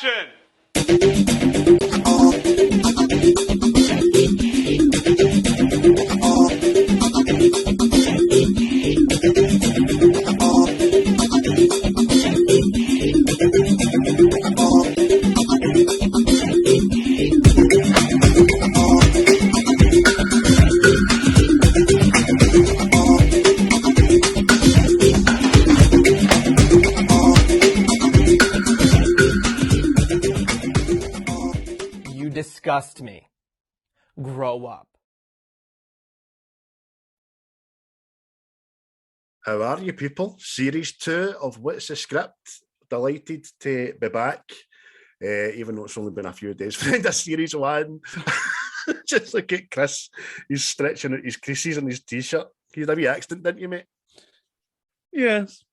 Action! You disgust me. Grow up. How are you, people? Series 2 of What's the Script? Delighted to be back, even though it's only been a few days from the Series 1. Just look at Chris. He's stretching out his creases on his T-shirt. You had a wee accident, didn't you, mate? Yes.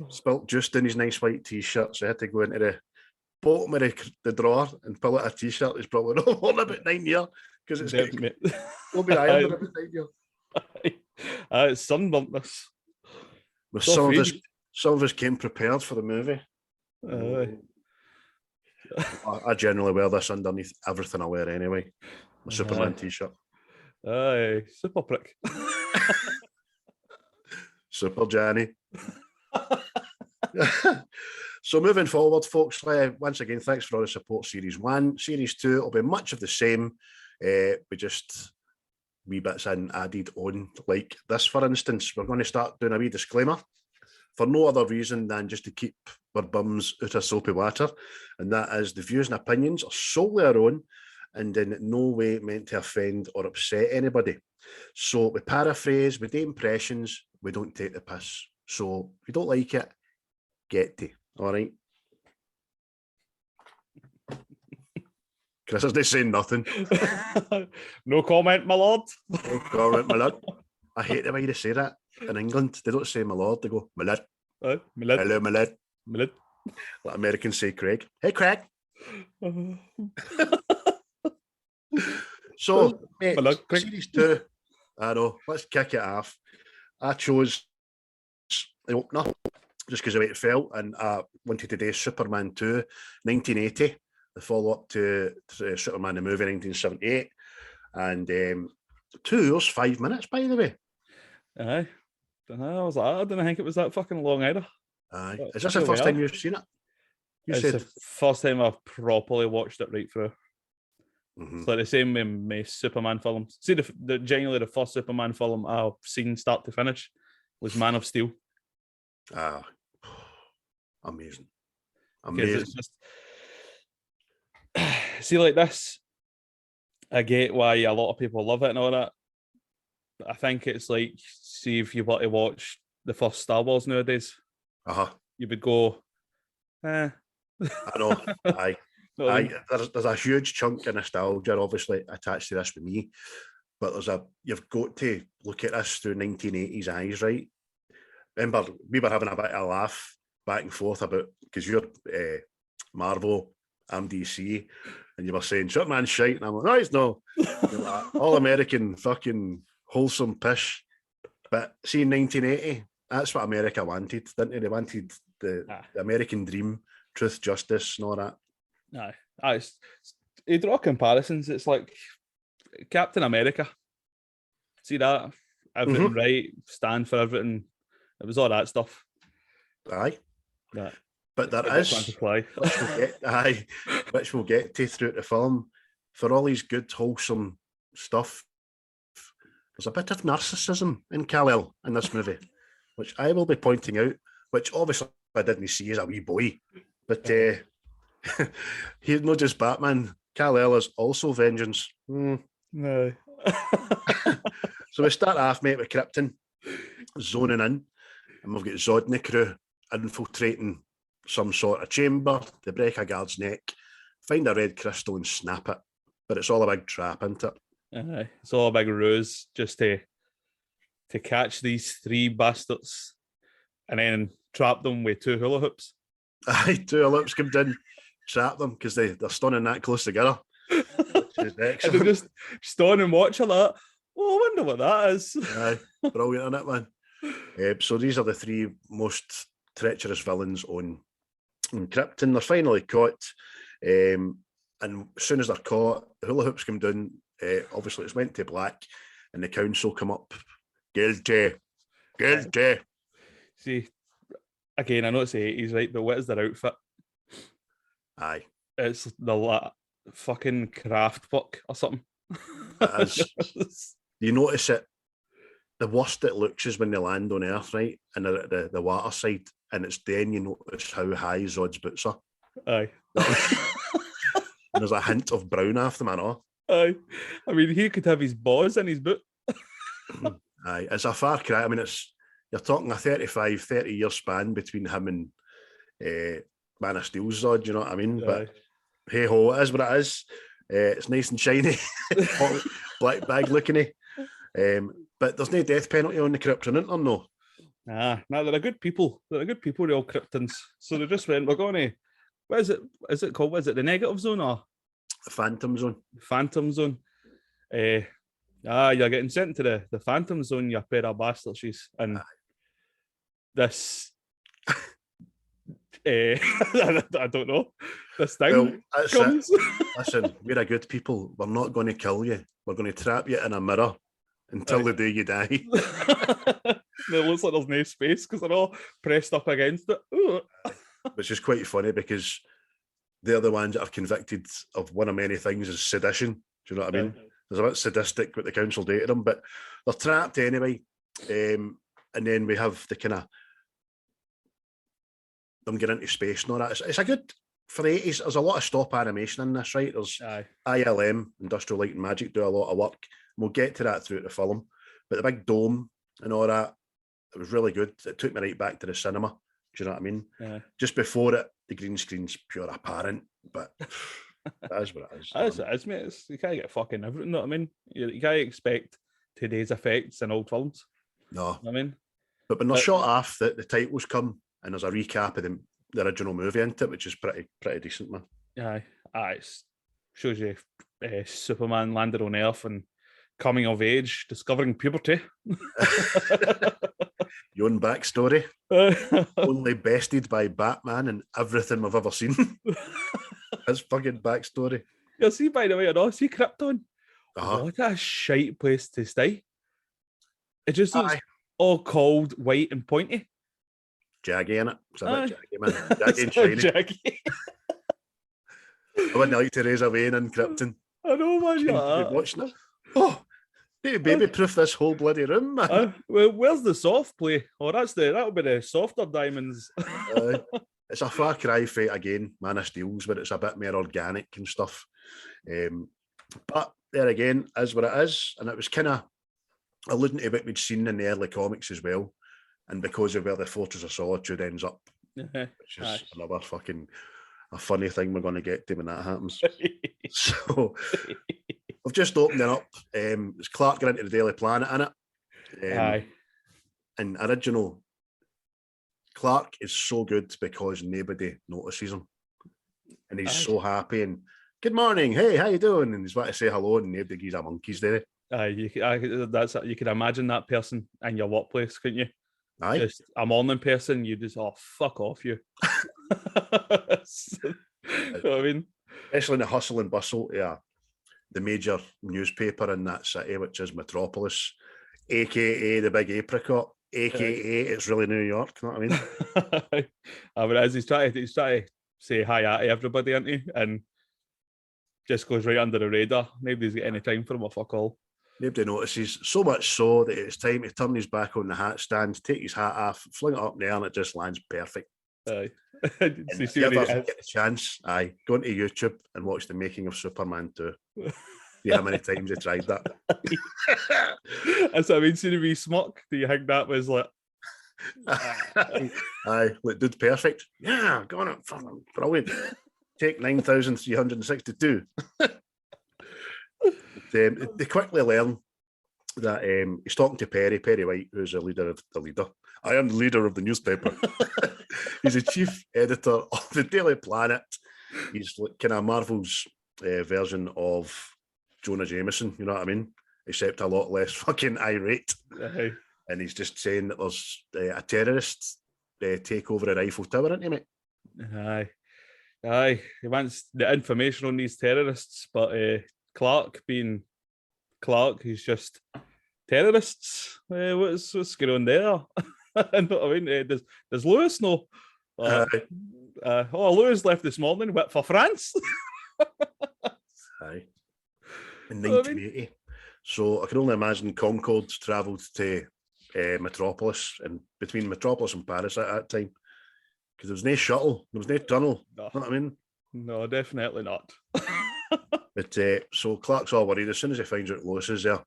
Spilt juice in his nice white T-shirt, so I had to go into the bottom of the drawer and pull out a T-shirt. It's probably not worn about 9 years because it's will be ironed in about 9 years. It's sunburnt this. With some of us came prepared for the movie. I generally wear this underneath everything I wear anyway. My Superman T-shirt. Aye, super prick. Super Johnny. So moving forward, folks, once again, thanks for all the support. Series 1. Series 2 will be much of the same. We just wee bits in added on, like this, for instance. We're going to start doing a wee disclaimer for no other reason than just to keep our bums out of soapy water, and that is the views and opinions are solely our own and in no way meant to offend or upset anybody. So we paraphrase, we do impressions, we don't take the piss. So if you don't like it, get to. All right. Chris is not saying nothing. No comment, my lord. No comment, my lord. I hate the way they say that in England. They don't say my lord, they go, my lord. My lord. Hello, my lord. My lord. Like Americans say Craig. Hey, Craig. So, mate, Series 2, I know, let's kick it off. I chose the opener just because of the way it felt, and I wanted to do Superman 2, 1980, the follow-up to Superman the movie, 1978, and 2 hours, 5 minutes, by the way. Aye. I didn't think it was that fucking long either. Aye. Is this the first time you've seen it? It's the first time I've properly watched it right through. Mm-hmm. It's like the same with my Superman films. See, genuinely the first Superman film I've seen start to finish was Man of Steel. Ah, amazing. It's just, see, like this, I get why a lot of people love it and all that. But I think it's like, see, if you want to watch the first Star Wars nowadays, you would go, I know. Aye. There's a huge chunk of nostalgia obviously attached to this with me, but you've got to look at this through 1980s eyes, right? Remember, we were having a bit of a laugh back and forth about, because you're Marvel, I'm DC, and you were saying Superman's shite, and I'm like, no, he's no. Like, all American fucking wholesome pish. But see, in 1980, that's what America wanted, didn't they? They wanted the American dream, truth, justice, and all that. No, you draw comparisons. It's like Captain America. See that? Everything right, stand for everything. It was all that stuff. Aye. That. But there is, which we'll get to throughout the film, for all these good, wholesome stuff, there's a bit of narcissism in Kal-El in this movie, which I will be pointing out, which obviously I didn't see as a wee boy, but he's not just Batman. Kal-El is also vengeance. No. So we start off, mate, with Krypton zoning in, and we've got Zod and the crew infiltrating some sort of chamber to break a guard's neck, find a red crystal and snap it. But it's all a big trap, isn't it? It's all a big ruse just to catch these three bastards and then trap them with 2 hula hoops. Aye, 2 hula hoops come in, trap them because they're stunning that close together. Which is excellent. And they just stand and watch a lot. Oh, I wonder what that is. Aye, brilliant, isn't it, man? So these are the 3 most treacherous villains on Krypton. They're finally caught, and as soon as they're caught, the hula hoops come down. Obviously, it's went to black, and the council come up. Guilty. See, again, I know it's the 80s, right? But what is their outfit? Aye. It's the fucking craft work or something. It is. You notice it. The worst it looks is when they land on Earth, right? And they're at the water side. And it's then you notice how high Zod's boots are. Aye. And there's a hint of brown off them, I know. Aye. I mean, he could have his balls in his boot. Aye. It's a far cry. I mean, you're talking a 30-year span between him and Man of Steel's Zod, you know what I mean? Aye. But hey ho, it is what it is. It's nice and shiny. Black bag looking. But there's no death penalty on the Krypton, no. No, they're a good people. They're a good people, the all Kryptons. So they just went, we're going to, what is it? Is it called? What is it? The negative zone or? The Phantom Zone. Phantom Zone. You're getting sent to the Phantom Zone, you pair of bastards. And this, I don't know. This thing comes. Listen, we're a good people. We're not going to kill you. We're going to trap you in a mirror until the day you die. It looks like there's no space because they're all pressed up against it. Which is quite funny because they're the ones that are convicted of one of many things as sedition. Do you know what I mean? There's a bit sadistic what the council do to them, but they're trapped anyway. And then we have the kind of them getting into space and all that. It's a good, for the 80s, there's a lot of stop animation in this, right? There's ILM, Industrial Light and Magic, do a lot of work. We'll get to that throughout the film. But the big dome and all that, it was really good. It took me right back to the cinema. Do you know what I mean? Yeah. Just before it, the green screen's pure apparent, but that is what it is. That is what it is, mate. You can't get fucking everything, you know what I mean? You can't expect today's effects in old films. No. You know what I mean? But when they're shot off, the titles come and there's a recap of the original movie into it, which is pretty decent, man. Aye. It shows you Superman landed on Earth and coming of age, discovering puberty. Your own backstory. Only bested by Batman and everything we've ever seen. His fucking backstory. You'll see, by the way, see Krypton. What a shite place to stay. It just looks all cold, white and pointy. Jaggy, innit? It's a bit jaggy, man. Jaggy and shiny. Jaggy. I wouldn't like to raise a vein in Krypton. I know, man. You're watching it. Oh, hey, baby-proof this whole bloody room, man. Well, where's the soft play? Oh, that'll be the softer diamonds. It's a far cry for, again, Man of Steel's, but it's a bit more organic and stuff. But there again, is what it is. And it was kind of alluding to what we'd seen in the early comics as well. And because of where the Fortress of Solitude ends up, which is another fucking a funny thing we're going to get to when that happens. So we've just opened it up. It's Clark getting into the Daily Planet in it. And original Clark is so good because nobody notices him. And he's so happy and good morning, hey, how you doing? And he's about to say hello and nobody gives a monkey's there. You can imagine that person in your workplace, couldn't you? Aye. Just a morning person, you just, fuck off you. You know what I mean? Especially in the hustle and bustle, the major newspaper in that city, which is Metropolis, aka the Big Apricot, aka it's really New York, you know what I mean? I mean, as he's trying to say hi to everybody, isn't he? And just goes right under the radar. Nobody's got any time for him, or fuck all. Nobody notices, so much so that it's time to turn his back on the hat stand, take his hat off, fling it up in the air, and it just lands perfect. Aye. If you ever get the chance, go into YouTube and watch the making of Superman 2. See how many times he tried that. That's what I mean. See the wee smirk? Do you think that was like... Aye, like, dude, perfect. Yeah, go on it. Brilliant. Take 9,362. They quickly learn that he's talking to Perry White, who's the leader. I am the leader of the newspaper. He's the chief editor of the Daily Planet. He's like kind of Marvel's version of Jonah Jameson, you know what I mean? Except a lot less fucking irate. Uh-huh. And he's just saying that there's a terrorist take over the Eiffel Tower, isn't he, mate? Aye. He wants the information on these terrorists, but Clark being Clark, he's just terrorists. What's going on there? I know what I mean. Does Lois know? Lois left this morning. What, for France? Aye. In 1980. So I can only imagine Concorde travelled to Metropolis, and between Metropolis and Paris at that time, because there was no shuttle, there was no tunnel. No. You know what I mean? No, definitely not. But so Clark's all worried as soon as he finds out Lois is there,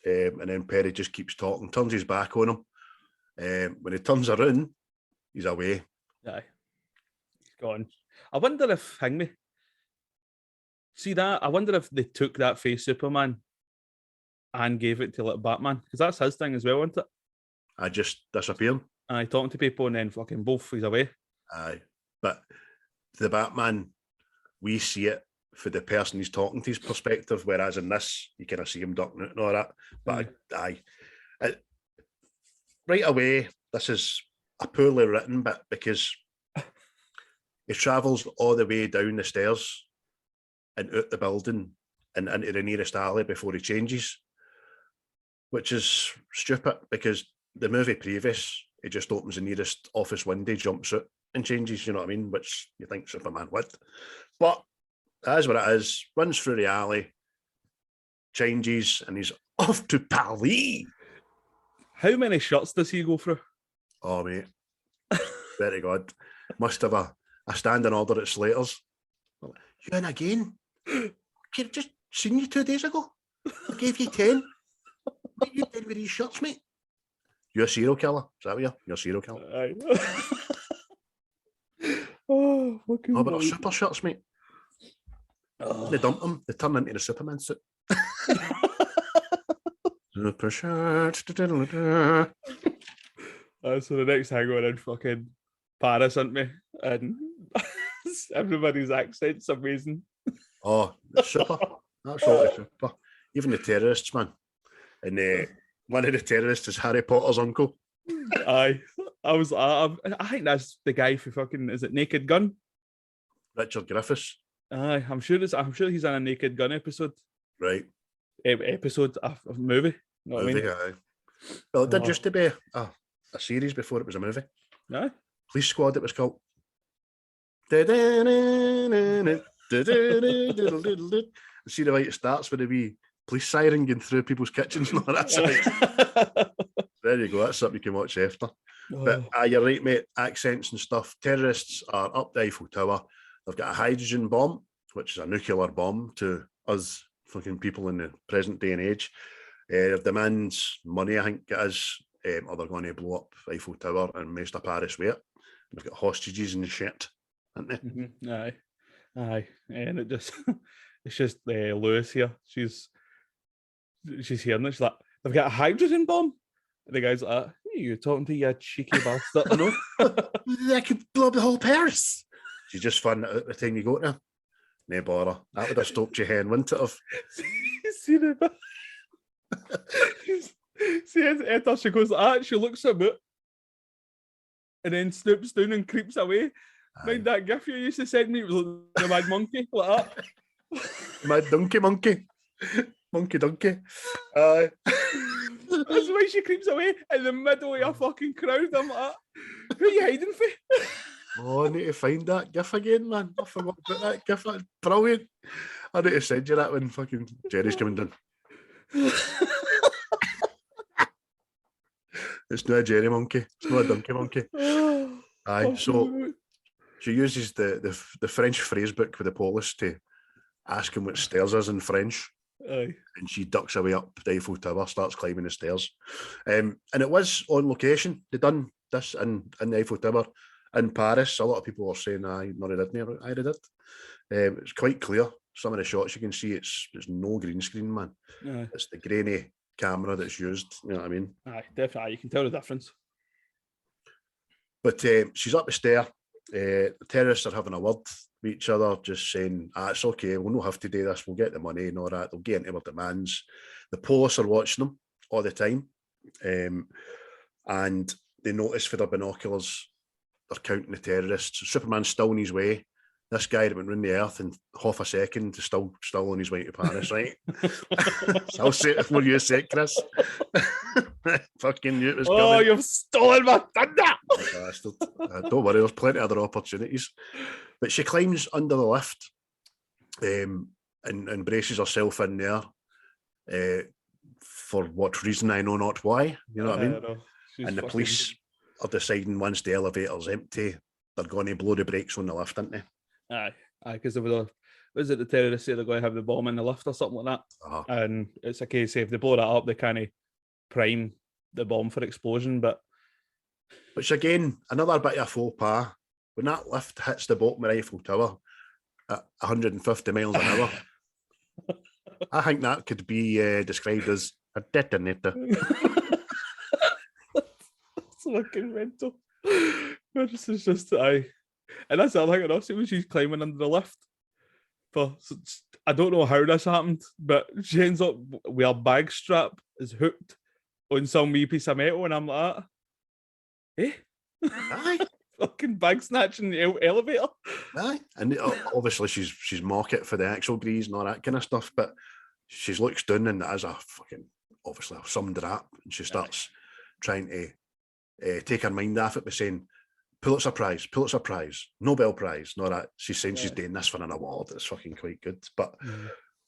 and then Perry just keeps talking, turns his back on him. When he turns around, he's away. Aye, he's gone. I wonder if Hangme. See that? I wonder if they took that face Superman and gave it to like Batman, because that's his thing as well, isn't it? I just disappeared. Aye, talking to people and then fucking both he's away. Aye, but the Batman, we see it for the person he's talking to's perspective, whereas in this, you kind of see him ducking out and all that. But right away, this is a poorly written bit because he travels all the way down the stairs and out the building and into the nearest alley before he changes, which is stupid because the movie previous, he just opens the nearest office window, jumps out and changes, you know what I mean? Which you think Superman would. But that is what it is. Runs through the alley, changes, and he's off to Paris. How many shots does he go through? Oh, mate. Very good. Must have a standing order at Slater's. You in again? I've just seen you 2 days ago. I gave you 10. What you did with these shots, mate? You're a serial killer. Is that what you're a serial killer? Aye. Oh, fucking but they're super shots, mate. They dump them. They turn into the Superman suit. Super shirt. So the next time we're in fucking Paris, aren't we? And everybody's accent's amazing. Oh, it's super. Absolutely super. Even the terrorists, man. And one of the terrorists is Harry Potter's uncle. Aye. I think that's the guy for fucking, is it Naked Gun? Richard Griffiths. Aye, I'm sure he's in a Naked Gun episode. Right. Episode of movie. You know what I mean? Aye. Well, it did used to be a series before it was a movie. Aye. Police Squad, it was called. See the way it starts with a wee police siren going through people's kitchens and all that. There you go. That's something you can watch after. But you're right, mate. Accents and stuff. Terrorists are up the Eiffel Tower. They've got a hydrogen bomb, which is a nuclear bomb to us fucking people in the present day and age. It demands money, I think it is, or they're going to blow up Eiffel Tower and most of Paris with it. They've got hostages and shit, haven't they? Mm-hmm. Aye. And it's just Lois here. She's here and she's like, they've got a hydrogen bomb. And the guy's like, who are you talking to, you cheeky bastard? I know. They could blow up the whole Paris. She's just fun at the time you go to. No bother. That would have stopped your hen, wouldn't it have? See the See, Etta, she goes like that, she looks a bit and then stoops down and creeps away. Mind that gif you used to send me? It was like the mad monkey, like that. Mad monkey. Monkey donkey. That's why she creeps away in the middle of a fucking crowd. I'm like, who are you hiding for? Oh, I need to find that gif again, man. I forgot about that gif. That's brilliant. I need to send you that when fucking Jerry's coming down. It's not a Jerry monkey. It's not a donkey monkey. Aye, so she uses the French phrase book with the police to ask him what stairs is in French. Aye. And she ducks away up the Eiffel Tower, starts climbing the stairs. And it was on location. They done this in the Eiffel Tower in Paris. A lot of people were saying, aye, none of it didn't. I did it. It's quite clear. Some of the shots you can see, it's no green screen, man. Aye. It's the grainy camera that's used. You know what I mean? Aye, definitely. You can tell the difference. But she's up the stair. The terrorists are having a word with each other, just saying, it's okay, we'll not have to do this, we'll get the money and all that, they'll get into their demands. The police are watching them all the time, and they notice for their binoculars they're counting the terrorists. Superman's still on his way. This guy that went round the earth in half a second is still on his way to Paris, right? So I'll say it before you say it, Chris. Fucking knew it was coming. Oh, you've stolen my thunder! Bastard. Don't worry, there's plenty of other opportunities. But she climbs under the lift and braces herself in there for what reason, I know not why. You know what I mean? And the police are deciding once the elevator's empty, they're going to blow the brakes on the lift, aren't they? Aye, because was it the terrorists say they're going to have the bomb in the lift or something like that? And it's a case of if they blow that up, they kind of prime the bomb for explosion. But which again, another bit of faux pas. When that lift hits the bottom of Eiffel Tower at 150 miles an hour, I think that could be described as a detonator. That's fucking mental. This is just and that's the other thing I've seen when she's climbing under the lift. I don't know how this happened, but she ends up with a bag strap is hooked on some wee piece of metal, and I'm like, Aye. Fucking bag snatching the elevator. Aye. And obviously she's mock it for the actual breeze and all that kind of stuff, but she looks down and as a fucking, obviously some drap, and she starts trying to take her mind off it by saying, Pulitzer Prize, Nobel Prize, and all that. She's saying she's doing this for an award. It's fucking quite good. But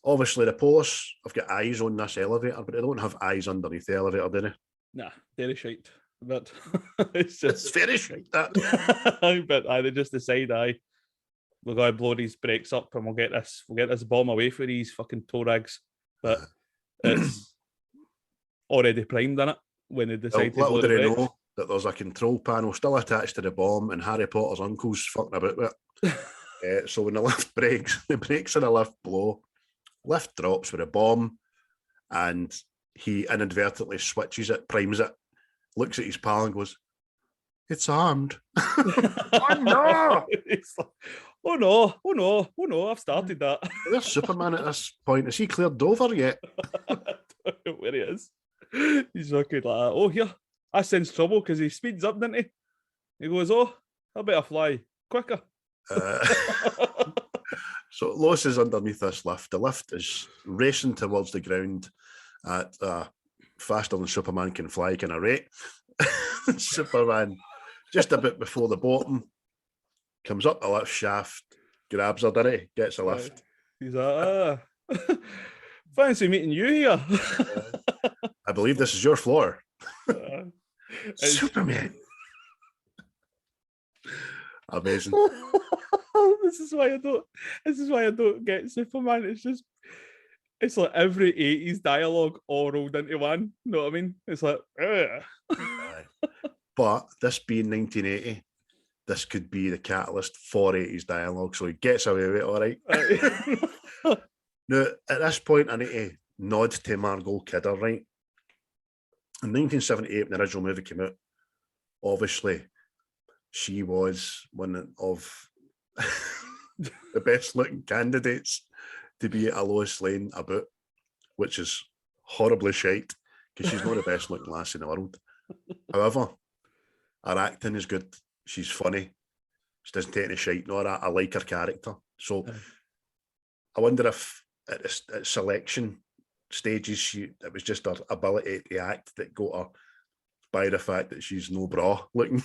obviously the police have got eyes on this elevator, but they don't have eyes underneath the elevator, do they? Nah, very shite. But it's very shite, that. But they just decide, we're going to blow these brakes up and we'll get this bomb away for these fucking tow rags. But it's already primed in it when they decide to blow the brakes. Know that there's a control panel still attached to the bomb and Harry Potter's uncle's fucking about with it. So when the lift breaks, the brakes in the lift blow, lift drops with a bomb, and he inadvertently switches it, primes it, looks at his pal and goes, "It's armed." Oh no! Oh no, I've started that. Where's Superman at this point? Is he cleared over yet? I don't know where he is. He's fucking like, oh, here. I sense trouble because he speeds up, didn't he? He goes, oh, I better fly quicker. So Lois is underneath this lift. The lift is racing towards the ground at faster than Superman can fly kind of rate. Superman, just a bit before the bottom, comes up the lift shaft, grabs her, doesn't he? Gets a lift. He's like, fancy meeting you here. I believe this is your floor. Superman. Amazing. This is why I don't get Superman. It's like every 80s dialogue all rolled into one. You know what I mean? It's like, but this being 1980, this could be the catalyst for 80s dialogue, so he gets away with it, all right. Now, at this point, I need to nod to Margot Kidder, right? In 1978, when the original movie came out, obviously, she was one of the best-looking candidates to be a Lois Lane about, which is horribly shite, because she's not the best-looking lass in the world. However, her acting is good. She's funny. She doesn't take any shite. No, I like her character. So I wonder if at selection stages, it was just her ability to act that got her by the fact that she's no bra looking.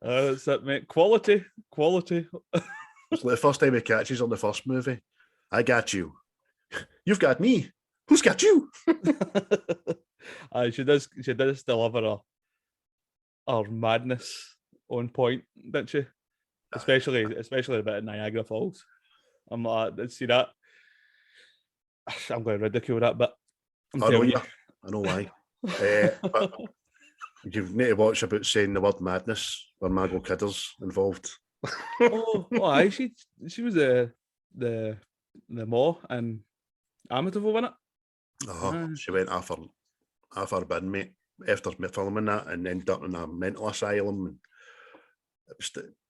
That's it, mate. Quality. It's like the first time he catches on the first movie. I got you. You've got me. Who's got you? She does deliver her madness on point, doesn't she? Especially the bit of Niagara Falls. I'm like, see that? I'm going to ridicule that, but I know why. But you need to watch about saying the word madness when Margot Kidder's involved. Aye, she was the Maw and Amityville, wasn't it? She went off her bin, mate, after filming that, and ended up in a mental asylum.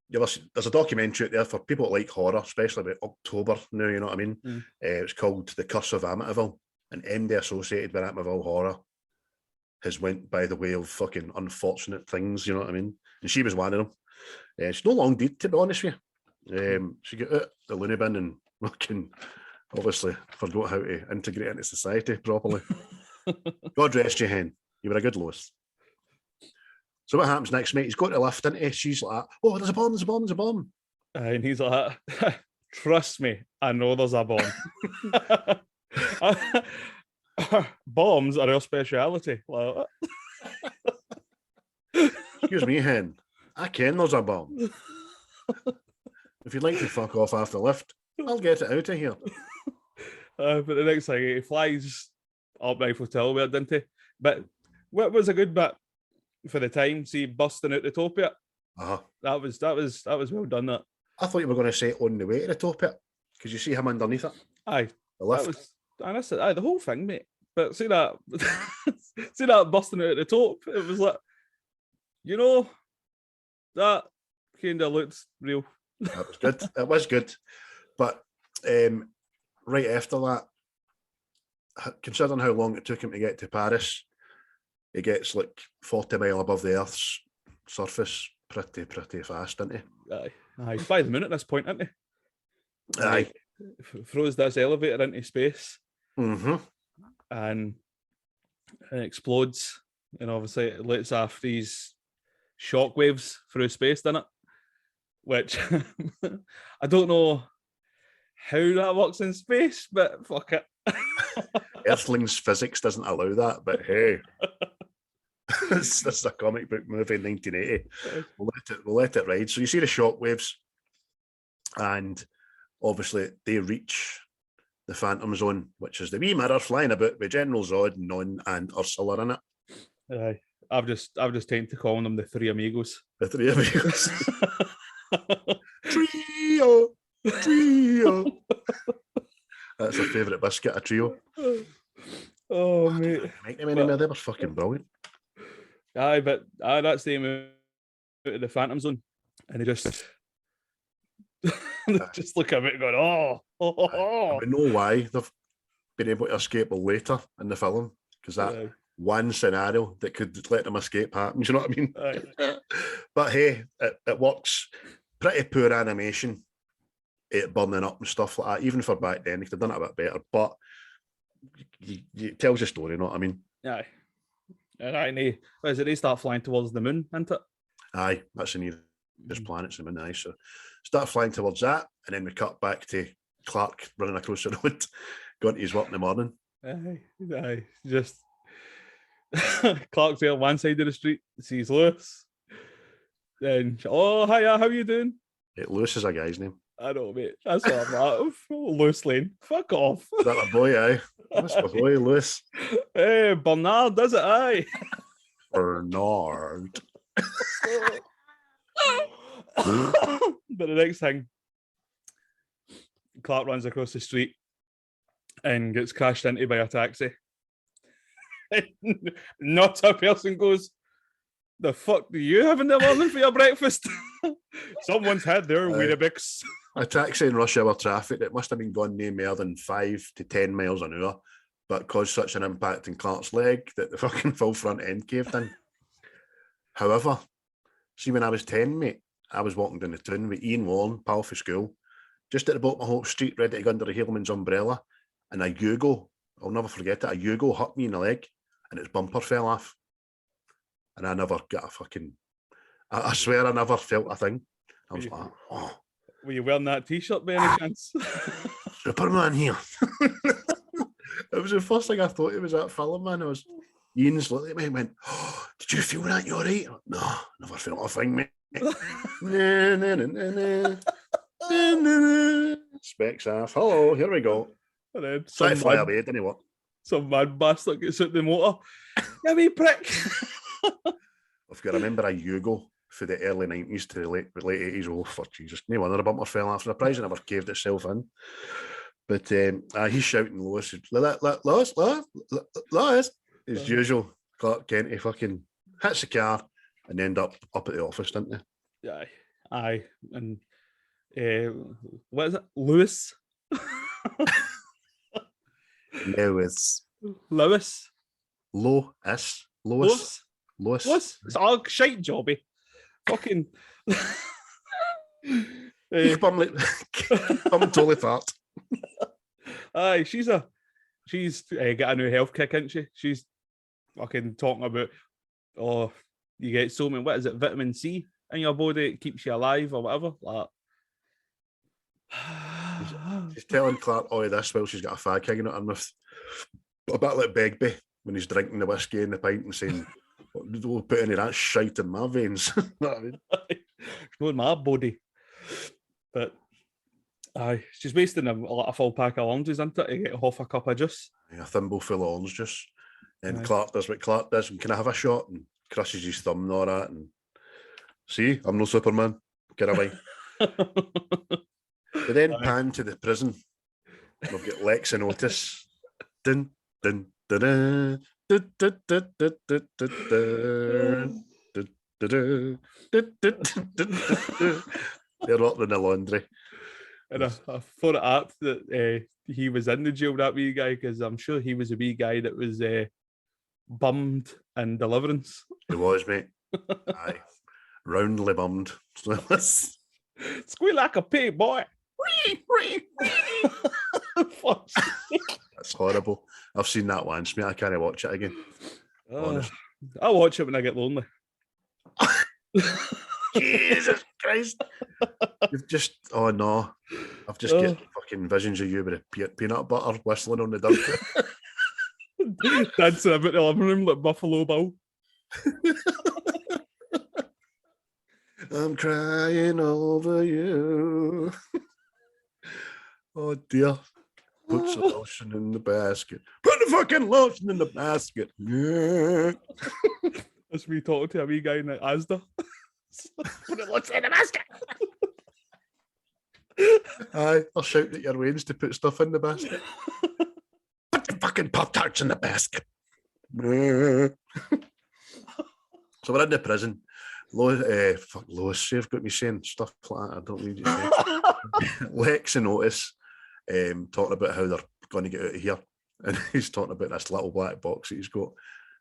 There's a documentary out there for people that like horror, especially about October now, you know what I mean? It's called The Curse of Amityville, and MD associated with Amityville Horror has went by the way of fucking unfortunate things, you know what I mean? And she was one of them. She's no long deed, to be honest with you. She got out the loony bin and fucking obviously forgot how to integrate into society properly. God rest you, hen. You were a good Lois. So what happens next, mate? He's got to lift into. She's like, oh, there's a bomb, there's a bomb, there's a bomb. And he's like, trust me, I know there's a bomb. Bombs are your speciality. Like, excuse me, hen. I ken there's a bomb. If you'd like to fuck off after the lift, I'll get it out of here. But the next thing, he flies up Eiffel Tower, didn't he? But what was a good bit for the time? See, busting out the top of it. That was well done. That I thought you were going to say on the way to the top of it, because you see him underneath it. Aye, the lift. The whole thing, mate. But see that, see that busting out at the top. It was like, you know, that kind of looked real. That was good. It was good, but right after that, considering how long it took him to get to Paris, he gets like 40 mile above the Earth's surface pretty fast, didn't he? Aye. By the moon at this point, isn't he? Aye. Throws this elevator into space. Mm-hmm. And it explodes. And obviously it lets off these shockwaves through space, doesn't it? Which I don't know how that works in space, but fuck it. Earthlings physics doesn't allow that, but hey. This is a comic book movie in 1980. We'll let it ride. So you see the shockwaves, and obviously they reach the Phantom Zone, which is the wee mirror flying about with General Zod, Non, and Ursula in it. Aye. I've just taken to calling them the Three Amigos. The Three Amigos. Trio. That's a favourite biscuit, a trio. Oh, mate. Make them anymore. They were fucking brilliant. Aye, but that's the aim out of the Phantom Zone. And they just just look at it going, oh. I know why they've been able to escape later in the film, because that one scenario that could let them escape happens, you know what I mean? But hey, it works. Pretty poor animation, it burning up and stuff like that, even for back then. They could have done it a bit better, but it tells a story, you know what I mean? Aye. And they start flying towards the moon, isn't it? Aye, that's the nearest planet's the moon, aye. So start flying towards that, and then we cut back to Clark running across the road, going to his work in the morning. Aye. Just Clark's there on one side of the street, sees Lois. Then, hiya, how you doing? Yeah, Lois is a guy's name. I know, mate. That's what I'm at. Lois Lane. Fuck off. Is that my boy, aye? That's my boy, Lois. Hey, Bernard, does it, aye? Bernard. But the next thing, Clark runs across the street and gets crashed into by a taxi. Not a person goes, the fuck do you have in the morning for your breakfast? Someone's had their Weetabix. A taxi in rush hour traffic that must have been gone no more than 5 to 10 miles an hour, but caused such an impact in Clark's leg that the fucking full front end caved in. However, see, when I was 10, mate, I was walking down the town with Ian Warren, pal for school, just at the bottom of Hope Street, ready to go under the Haleman's umbrella, and a Yugo, I'll never forget it, a Yugo hit me in the leg, and its bumper fell off. And I never got a fucking... I swear I never felt a thing. I was like, oh. Were you wearing that T-shirt by any chance? Superman here. It was the first thing I thought it was that film, man. It was Ian's looked at me and went, oh, did you feel that? You all right? Like, no, never felt a thing, mate. Specs off. Hello, here we go. And then Fly away, didn't he? What? Some mad bastard gets out the motor. You wee prick. If you remember a Yugo for the early 90s to the late 80s, oh, for Jesus, no wonder the bumper fell off. The prize never caved itself in. But he's shouting Lois, Lois, as usual. Clark Kent, he fucking hits the car and end up at the office, didn't he? Aye. And what is it? Lewis? Lois. Lois? Lois. Lois. It's all shite jobby. Fucking. I'm totally fart. Aye, she's got a new health kick, isn't she? She's fucking talking about, you get so many, what is it, vitamin C in your body, it keeps you alive or whatever. Like, she's telling Clark all of this while she's got a fag hanging out her mouth. A bit like Begbie when he's drinking the whiskey in the pint and saying, don't put any of that shite in my veins. You know what I mean? It's not in my body. But aye, she's wasting a full pack of oranges, isn't it, to get half a cup of juice? A thimble full of orange juice. And Clark does what Clark does, and can I have a shot? And crushes his thumb and all that. And see, I'm no Superman. Get away. They then pan to the prison. We've got Lex and Otis. Dun, dun, dun, dun, dun, dun, dun, dun, dun, dun, dun. They're up in the laundry. And I thought it apt that he was in the jail, that wee guy, because I'm sure he was a wee guy that was bummed in Deliverance. He was, mate. Aye. Roundly bummed. Squeal like a pig, boy. That's horrible. I've seen that once, mate. I can't watch it again. Honest. I'll watch it when I get lonely. Jesus Christ. You've just, oh no. I've just get fucking visions of you with a peanut butter whistling on the dirt. Dancing about the living room like Buffalo Bill. I'm crying over you. Oh dear. Put some lotion in the basket. Put the fucking lotion in the basket. That's me talking to a wee guy in the Asda. Put the lotion in the basket. Aye, I'll shout at your wains to put stuff in the basket. Put the fucking Pop-Tarts in the basket. So we're in the prison. Lois, you've got me saying stuff like that. I don't need you to say. Lex and Otis talking about how they're going to get out of here. And he's talking about this little black box that he's got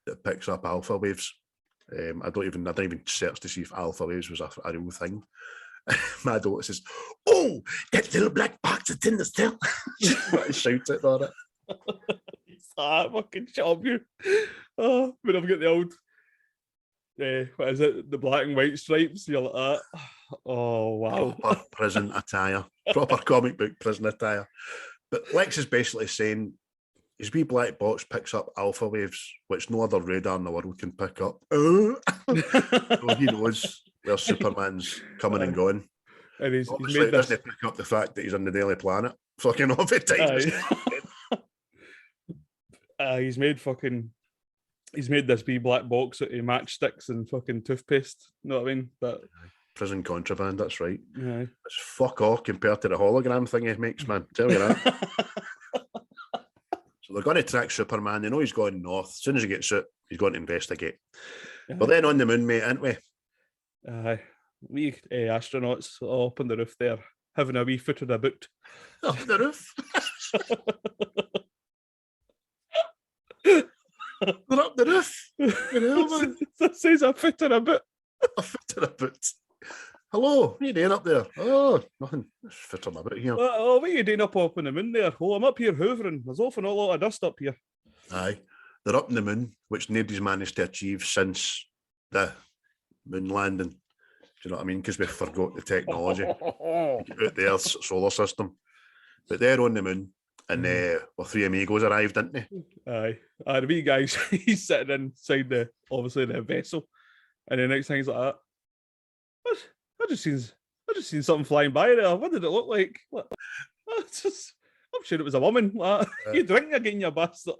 that picks up alpha waves. I didn't even search to see if alpha waves was a real thing. Mad Otis says, "Oh, that little black box that's in the cell." Shout it on it. Fucking job you. Oh, but I've got the old what is it? The black and white stripes. You're like that. Oh wow. Proper prison attire. Proper comic book prison attire. But Lex is basically saying his wee black box picks up alpha waves, which no other radar in the world can pick up. So he knows where Superman's coming and going. And he's obviously made it doesn't pick up the fact that he's on the Daily Planet. Fucking all the time. He's made this wee black box out of matchsticks and fucking toothpaste. You know what I mean? But prison contraband, that's right. Yeah. It's fuck all compared to the hologram thing he makes, man. Tell you that. So they're going to track Superman. They know he's going north. As soon as he gets out, he's going to investigate. But then on the moon, mate, aren't we? We astronauts up on the roof there, having a wee foot in a boot. Up the roof? They're up the roof. You know, man. That says a foot in a boot. A foot in a boot. Hello, what are you doing up there? Oh, nothing. Just foot in my boot here. Oh, what are you doing up on the moon there? Oh, I'm up here hoovering. There's often a lot of dust up here. Aye. They're up in the moon, which nobody's managed to achieve since the moon landing. Do you know what I mean? Because we forgot the technology out the Earth's solar system. But they're on the moon, and three amigos arrived, didn't they? Aye. The wee guy, he's sitting inside the vessel, and the next thing he's like that. What? I just seen something flying by there. What did it look like? I'm sure it was a woman. You drink again, you bastard.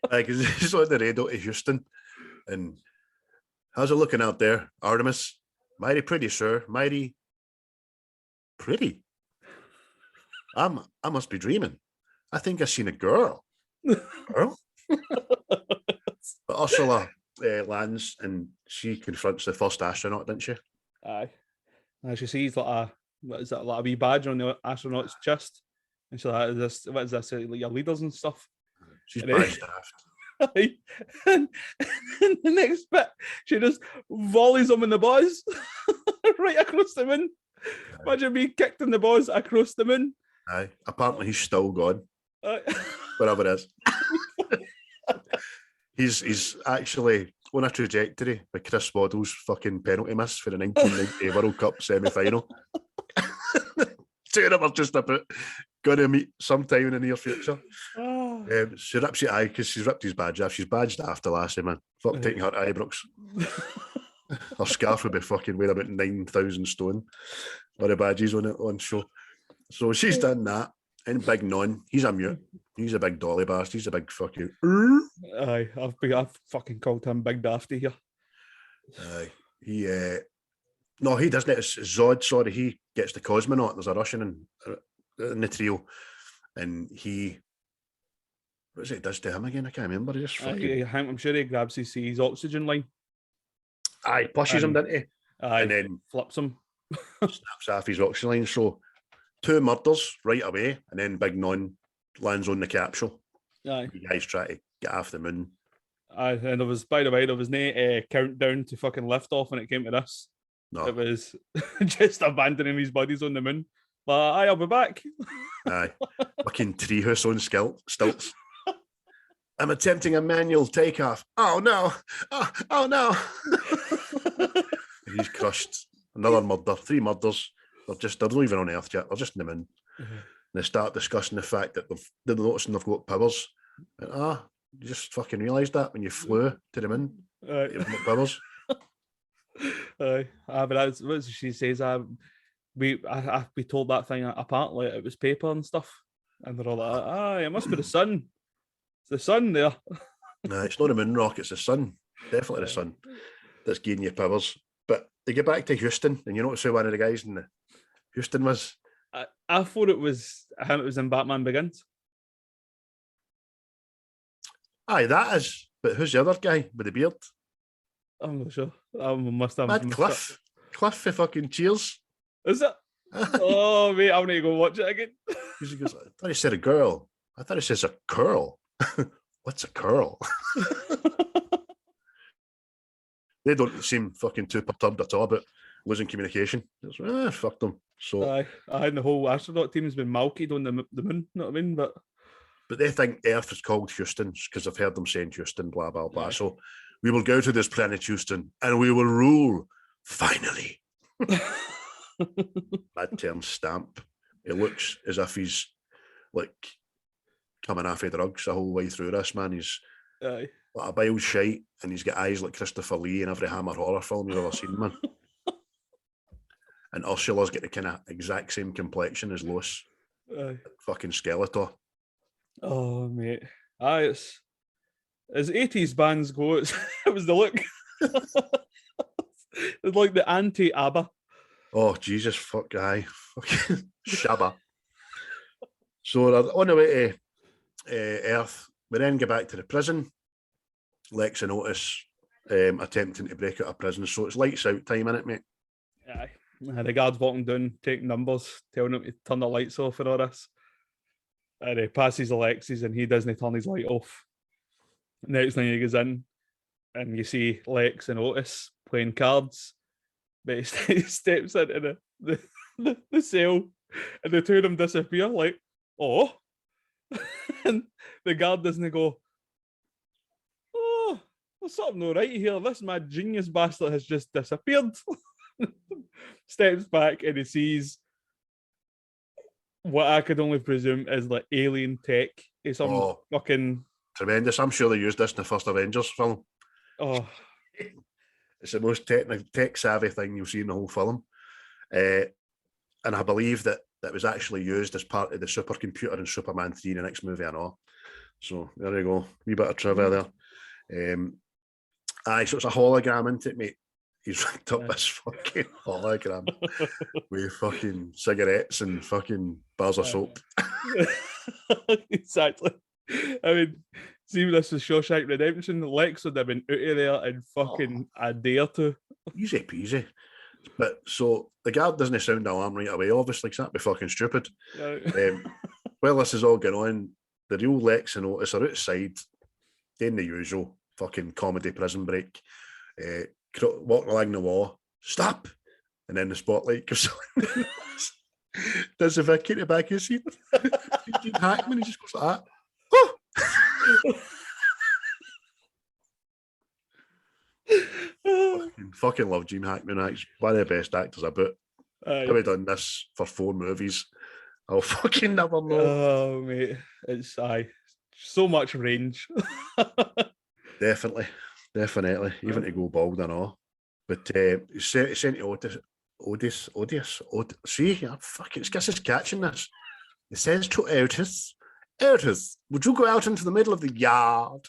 Because he's on the radio to Houston, and how's it looking out there, Artemis? Mighty pretty, sir. Mighty pretty. I must be dreaming. I think I seen a girl. Girl? But Ursula lands and she confronts the first astronaut, didn't she? Aye. And she sees like a wee badge on the astronaut's chest. And she's like, what is this? Like your leaders and stuff. She's badge staffed. and in the next bit, she just volleys him in the balls right across the moon. Imagine being kicked in the balls across the moon. Aye. Apparently, he's still gone. Wherever it is. He's actually on a trajectory with Chris Waddle's fucking penalty miss for the 1990 World Cup semi-final. Two of them are just about going to meet sometime in the near future. She rips it eye because she's ripped his badge off. She's badged after lassie, man. Fuck taking her Ibrox. Her scarf would be fucking weigh about 9,000 stone. Or the badges on it on show. So she's done that. And Big Non, he's a mute. He's a big dolly bastard. He's a big fucking. Aye, I've fucking called him Big Dafty here. Aye, no, he doesn't. It's Zod. Sorry, he gets the cosmonaut. There's a Russian in the trio, and what's it does to him again? I can't remember. He just fucking. I'm sure he grabs his oxygen line. Aye, pushes him, doesn't he? Aye, and then flips him. Snaps off his oxygen line. So 2 murders right away, and then Big Non lands on the capsule. Aye, you guys try to get off the moon. Aye, and there was, by the way, no countdown to fucking lift off when it came to this. No. It was just abandoning his bodies on the moon. Aye, I'll be back. Aye, fucking treehouse on stilts. I'm attempting a manual takeoff. Oh no! Oh no! He's crushed. Another murder. 3 murders. They're not even on Earth yet. They're just in the moon. Mm-hmm. They start discussing the fact that they're noticing they've got powers. And, you just fucking realised that when you flew to the moon. You've got powers. But that's what she says. We told that thing. Apparently, it was paper and stuff, and they're all like, it must be the sun. It's the sun there. No, it's not a moon rock. It's the sun. Definitely the sun that's giving you powers. But they get back to Houston, and you notice who one of the guys in the Houston was. I thought it was him. It was in Batman Begins. Aye, that is. But who's the other guy with the beard? I'm not sure. I must have. Cliff. Cliff for fucking Cheers. Is it? Oh, mate, I'm going to go watch it again. He goes, I thought he said a girl. I thought he says a curl. What's a curl? They don't seem fucking too perturbed at all about losing communication. It's, fuck them. So, aye, and the whole astronaut team has been malkied on the moon, you know what I mean? But they think Earth is called Houston because I've heard them saying Houston, blah, blah, blah. So we will go to this planet Houston and we will rule, finally. Bad term stamp. It looks as if he's like coming off of drugs the whole way through this, man. He's like a bile shite and he's got eyes like Christopher Lee in every Hammer horror film you've ever seen, man. And Ursula's got the kind of exact same complexion as Lois. Fucking Skeletor. Oh, mate. It's as 80s bands go, it was the look. It's like the anti-ABBA. Oh, Jesus, fuck, aye. Fucking Shabba. So they're on the way to Earth. We then go back to the prison. Lex and Otis attempting to break out of prison. So it's lights out time, innit, mate? Aye. The guard's walking down, taking numbers, telling him to turn the lights off and all this. And he passes Alexis and he doesn't turn his light off. Next thing he goes in and you see Lex and Otis playing cards. But he steps into the cell and the two of them disappear like, oh. And the guard doesn't go, oh, there's something all right here. This mad genius bastard has just disappeared. Steps back and he sees what I could only presume is like alien tech. It's some fucking tremendous. I'm sure they used this in the first Avengers film. Oh, it's the most tech savvy thing you'll see in the whole film. And I believe that was actually used as part of the supercomputer in Superman 3, the next movie I know. So there you go. Wee bit of trivia there. So it's a hologram, isn't it, mate? He's rigged up this fucking hologram with fucking cigarettes and fucking bars of soap. Exactly. I mean, see, this is Shawshank Redemption. Lex would have been out of there in fucking a day or two. Easy peasy. But so the guard doesn't sound the alarm right away, obviously, because that'd be fucking stupid. While this is all going on, the real Lex and Otis are outside doing the usual fucking comedy prison break, walking along the wall, stop, and then the spotlight goes on. Does the Vic in the back of his seat? Hackman, he just goes like that. Oh! fucking love Gene Hackman. He's one of the best actors about. I've done this for 4 movies. I'll fucking never know. Oh, mate. It's so much range. Definitely. Even to go bald and all. But sent to Otis. See, fucking Skis is catching this. It says to Otis, would you go out into the middle of the yard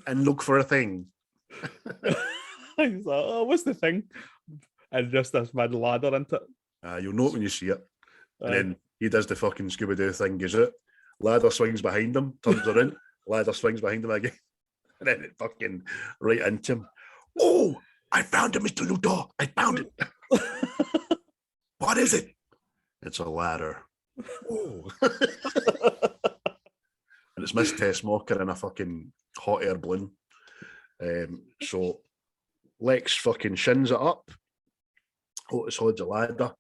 and look for a thing? He's like, oh, what's the thing? And just this mad ladder into it. You'll know it when you see it. And then he does the fucking Scooby-Doo thing, goes out, ladder swings behind him, turns around, ladder swings behind him again. And then it fucking right into him. Oh, I found it, Mr. Luthor. I found it. What is it? It's a ladder. Oh. And it's Miss Tessmacher in a fucking hot air balloon. So Lex fucking shins it up. Otis holds a ladder.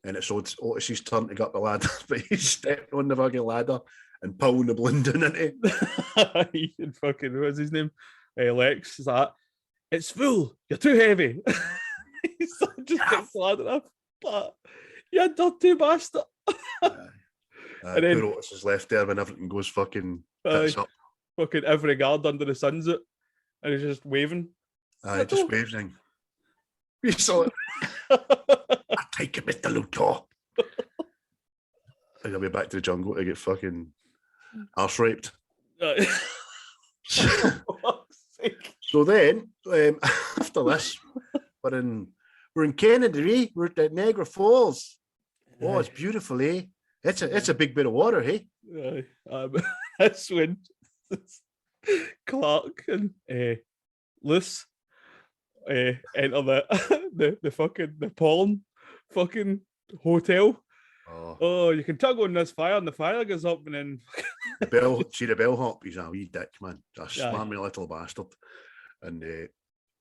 And it's Otis's turn to go up the ladder, but he's stepping on the fucking ladder and pulling the balloon down into it. And fucking, what's his name? Lex is like, it's full, you're too heavy. He's just picks the ladder up. But you dirty bastard. And then poor Otis is left there when everything goes fucking tits up. Fucking every guard under the sun's it. And he's just waving. Just waving. You saw it. I take it, Mr. Luthor. And I'll be back to the jungle to get fucking arse raped. So then, after this, we're in Kennedy, we're at Niagara Falls. Oh, it's beautiful, eh? It's a big bit of water, hey? That's when Clark and Luce enter the porn fucking hotel. Oh, you can tug on this fire and the fire goes up and then the bellhop, he's a wee dick, man. A smarmy little bastard. And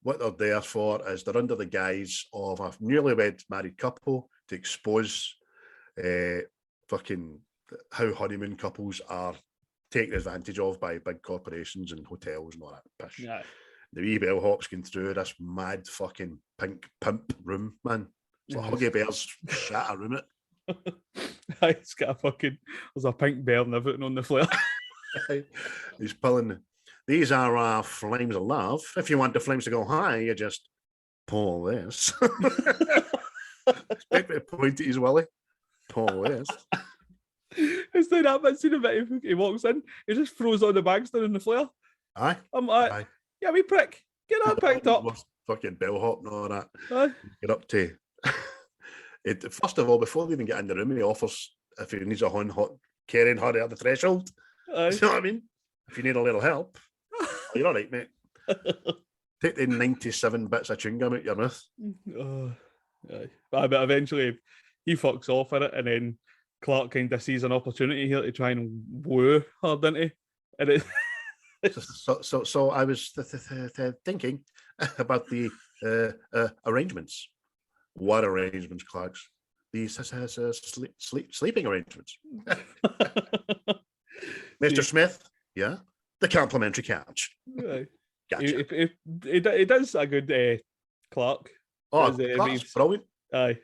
what they're there for is they're under the guise of a newlywed married couple to expose fucking how honeymoon couples are taken advantage of by big corporations and hotels and all that pish. Yeah. The wee bellhop's going through this mad fucking pink pimp room, man. It's like Huggy Bear's shat a room it. It's got there's a pink bear and everything on the flare. He's pulling, these are flames of love. If you want the flames to go high, you just pull this. Big bit of point at his willy. Pull this. It's like that bit, seen a bit, he walks in, he just throws all the bags down in the flare. Aye. I'm like, aye. Yeah, wee prick. Get that picked up. Fucking bellhop and all that. Aye. Get up to it. First of all, before they even get in the room, he offers if he needs a hot carrying her at the threshold. Aye. You know what I mean? If you need a little help, you're all right, mate. Take the 97 bits of chewing gum out your mouth. Aye. But eventually he fucks off in it, and then Clark kind of sees an opportunity here to try and woo her, doesn't he? And it. So I was thinking about the arrangements. What arrangements, Clarks? These sleeping arrangements. Mr. Smith, yeah? The complimentary couch. Right. Gotcha. He does a good Clark. Oh, Clark's brilliant. Aye.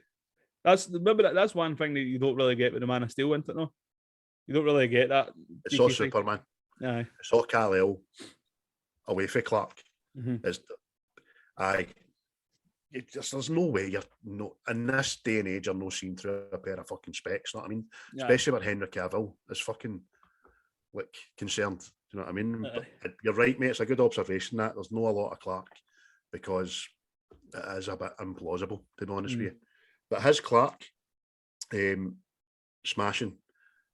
That's one thing that you don't really get with the Man of Steel, isn't it? No, you don't really get that. It's all Superman. Aye. It's all Kal-El away for Clark. Mm-hmm. There's no way you're no in this day and age you're no seeing through a pair of fucking specs. You know what I mean? Yeah. Especially where Henry Cavill is fucking like concerned. You know what I mean? But you're right, mate. It's a good observation that there's not a lot of Clark because it is a bit implausible, to be honest with you. But his Clark, smashing,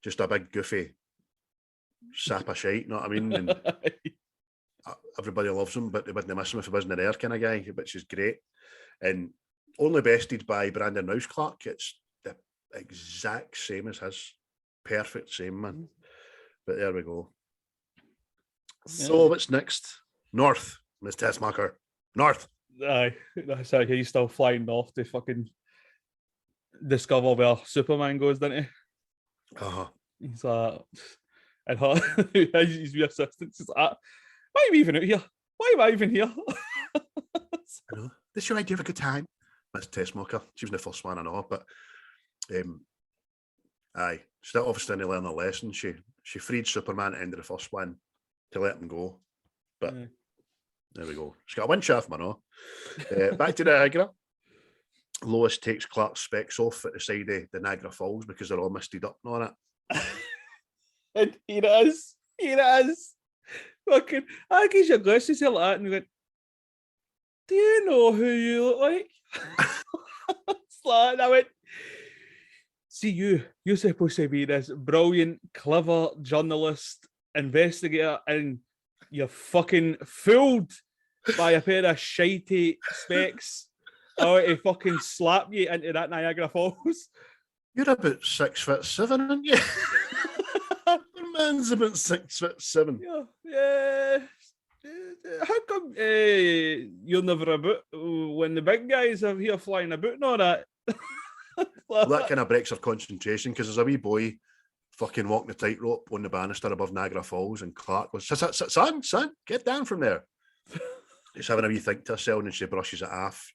just a big goofy sap of shite, you know what I mean? And everybody loves him, but they wouldn't miss him if he wasn't there kind of guy, which is great. And only bested by Brandon Routh Clark. It's the exact same as his. Perfect same, man. But there we go. So what's next? North, Miss Tessmacher. North. Aye, that's how he's still flying north to fucking discover where Superman goes, doesn't he? He's like, and her, his wee assistant is like, why are we even out here? Why am I even here? I know. This your idea of a good time? That's Tessmacher. She was the first one I know, but aye, still obviously didn't learn a lesson. She freed Superman at the end of the first one to let him go. But there we go. She's got a wind shaft, man. Back to Niagara. Lois takes Clark's specs off at the side of the Niagara Falls because they're all misted up and all that. And here it is. Fucking, I guess your glasses here like that, and you went, do you know who you look like? It's like, and I went, see you're supposed to be this brilliant, clever journalist, investigator, and you're fucking fooled by a pair of shitey specs out to fucking slap you into that Niagara Falls. You're about 6'7", aren't you? Your man's about 6'7". Yeah. How come you're never about when the big guys are here flying about and all that? Well, that kind of breaks her concentration because there's a wee boy fucking walking the tightrope on the banister above Niagara Falls, and Clark goes, son, get down from there. She's having a wee think to herself and she brushes it off.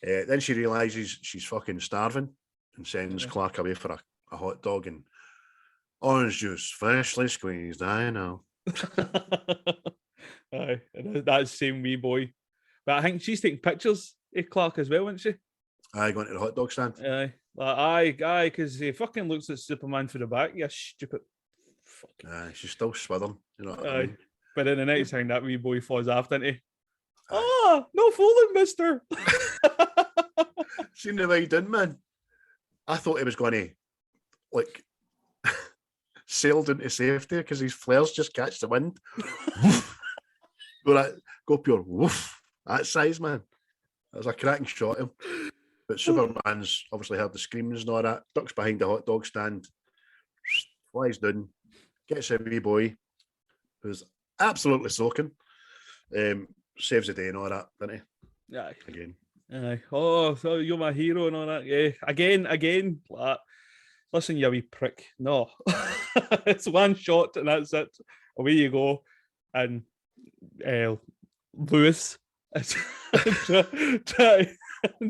Then she realises she's fucking starving and sends Clark away for a hot dog and orange juice, freshly squeezed. I know. Aye, that same wee boy. But I think she's taking pictures of Clark as well, isn't she? Aye, going to the hot dog stand. Aye, because he fucking looks at Superman through the back. You stupid. Fucking. Aye, she's still swithering. You know what I mean? But then the next thing that wee boy falls after, didn't he? No fooling, mister. Seen the way he did, man. I thought he was going to, like, sailed into safety because his flares just catch the wind. Go pure woof. That size, man. That was a cracking shot of him. But Superman's obviously heard the screams and all that, ducks behind the hot dog stand, flies down, gets a wee boy who's absolutely soaking, saves the day and all that, doesn't he? Yeah. Again. Aye. Oh, so you're my hero and all that. Yeah. Again. Listen, you wee prick. No. It's one shot and that's it. Away you go. And Lois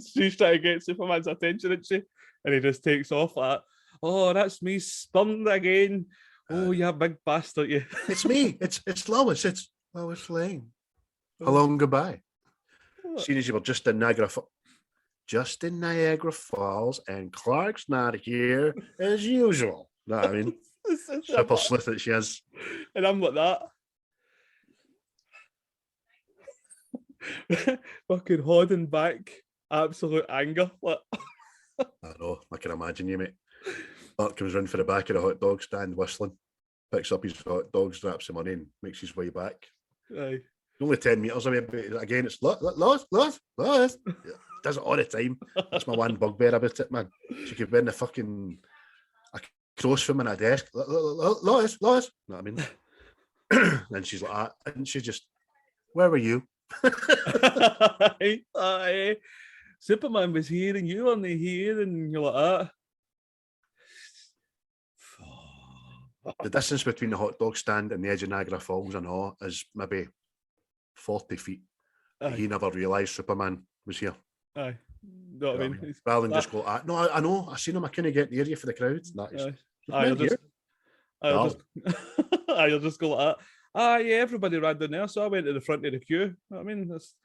she's trying to get Superman's attention, isn't she? And he just takes off like, oh, that's me stunned again. Oh, you big bastard, you. It's me. It's Lois. It's Lois Lane. Hello, goodbye. Seeing as you were just in Niagara Falls, and Clark's not here as usual. Know what I mean? Super sleuth that she is. And I'm like that. Fucking holding back absolute anger. I know, I can imagine you, mate. Marc comes round for the back of the hot dog stand whistling, picks up his hot dogs, straps the money and makes his way back. Aye. Only 10 metres away, but again, it's Lois. Does it all the time. That's my one bugbear about it, man. She could be in the fucking across from in a desk. Lois. Know what I mean? And she's like that. And she just, where were you? Aye. Superman was here and you weren't here, and you're like that. The distance between the hot dog stand and the edge of Niagara Falls and all is maybe 40 feet. He never realised Superman was here. Aye. Know what I mean? Rather than just go, no, I know, I seen him, I couldn't get near you for the crowd. You'll just go like that. Yeah, everybody ran down there, so I went to the front of the queue. You know what I mean? That's...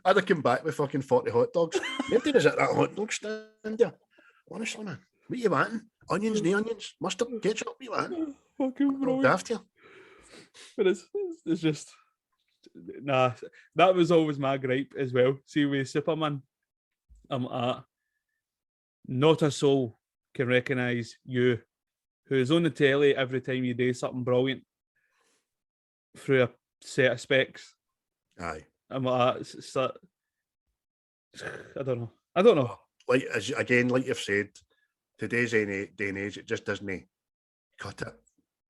I'd have come back with fucking 40 hot dogs. Nobody was at that hot dog stand there. Honestly, man. What are you wanting? Onions, no onions, mustard, ketchup, what are you wanting? Fucking brilliant. After you. But it's just... Nah, that was always my gripe as well. See, with Superman, I'm not a soul can recognise you, who's on the telly every time you do something brilliant through a set of specs. Aye. I'm like, I don't know. Like like you've said, today's day and age, it just doesn't cut it.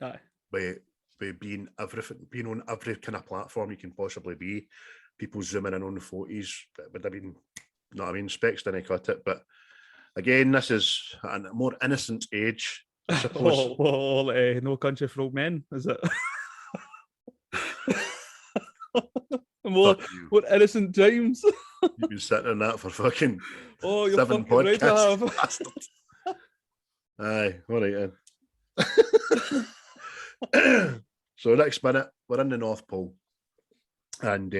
Aye. by being on every kind of platform you can possibly be. People zooming in on the photos. But I mean, no, I mean, specs didn't cut it. But again, this is a more innocent age, I suppose. No Country for Old Men, is it? more innocent times. You've been sitting in that for fucking 7 fucking podcasts. Aye, all right then. So next minute, we're in the North Pole, and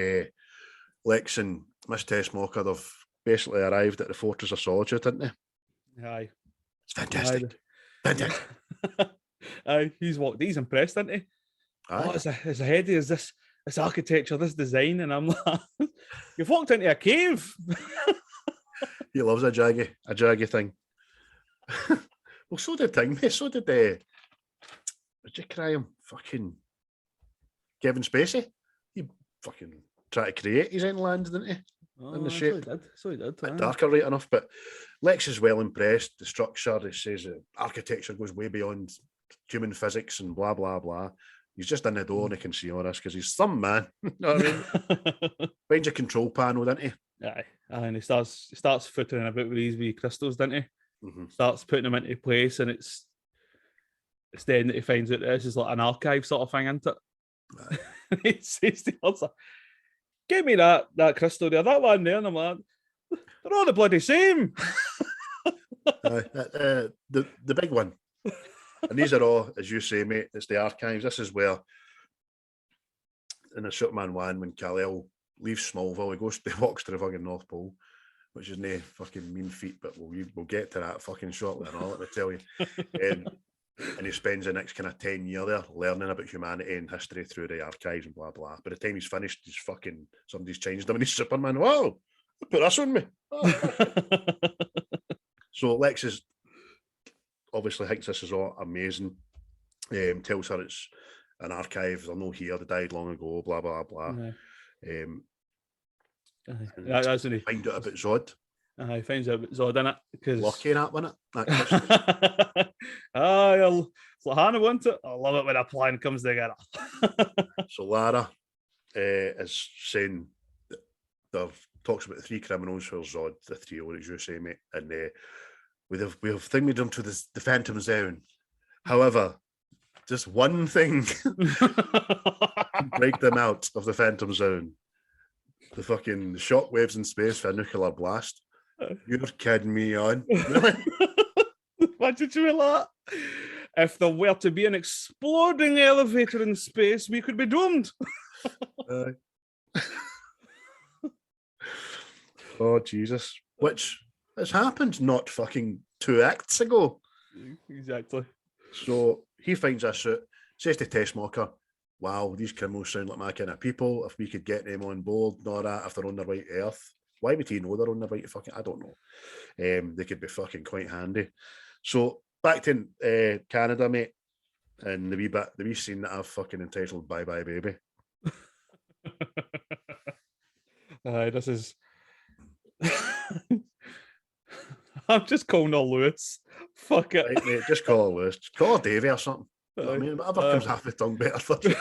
Lex and Miss Tessmacher have basically arrived at the Fortress of Solitude, didn't they? Aye. It's fantastic. Fantastic. Aye, he's impressed, isn't he? Aye. It's a heady as this architecture, this design, and I'm like, you've walked into a cave. He loves a jaggy thing. Well, so did Ting, mate. So did did you cry him? Fucking Kevin Spacey. He fucking tried to create his own land, didn't he? In the shape. So he did. Darker, right enough. But Lex is well impressed. The structure, he says the architecture goes way beyond human physics and blah, blah, blah. He's just in the door and he can see all this because he's some man. You know what I mean? Finds a control panel, doesn't he? Aye. And he starts footering about with these wee crystals, doesn't he? Mm-hmm. Starts putting them into place, and it's then that he finds out this is like an archive sort of thing, isn't it? Right. He says to us, "Give me that crystal there, that one there," and I'm like, "They're all the bloody same." The big one. And these are all, as you say, mate, it's the archives. This is where, in the Superman 1, when Kal-El leaves Smallville, he walks to the fucking North Pole, which is no fucking mean feat, but we'll get to that fucking shortly and all, let me tell you. And he spends the next kind of 10 years there learning about humanity and history through the archives and blah, blah. By the time he's finished, somebody's changed him and he's Superman. Whoa, put this on me. So Lex is obviously thinks this is all amazing. Tells her it's an archive. They're no here. They died long ago. Blah blah blah. That's when he find out about Zod. He finds out about Zod in it because lucky that, wasn't it? It's like Hannah wants it. I love it when a plan comes together. So Lara is saying that talks about the 3 criminals for Zod, the trio, as you say, mate, and we have thingied them to the Phantom Zone. However, just one thing break them out of the Phantom Zone. The fucking shockwaves in space for a nuclear blast. You're kidding me on. Really? What did you mean that? If there were to be an exploding elevator in space, we could be doomed. Oh, Jesus. Which has happened not fucking 2 acts ago. Exactly. So he finds a suit, says to Tessmacher, wow, these criminals sound like my kind of people. If we could get them on board, nor that, if they're on the right earth. Why would he know they're on the right fucking... I don't know. They could be fucking quite handy. So back to Canada, mate, and the wee scene that I've fucking entitled Bye Bye Baby. This is... I'm just calling her Lewis. Fuck it. Right, mate, just call her Lewis. Just call her Davey or something. You know what I mean? Whatever comes off the tongue better for you.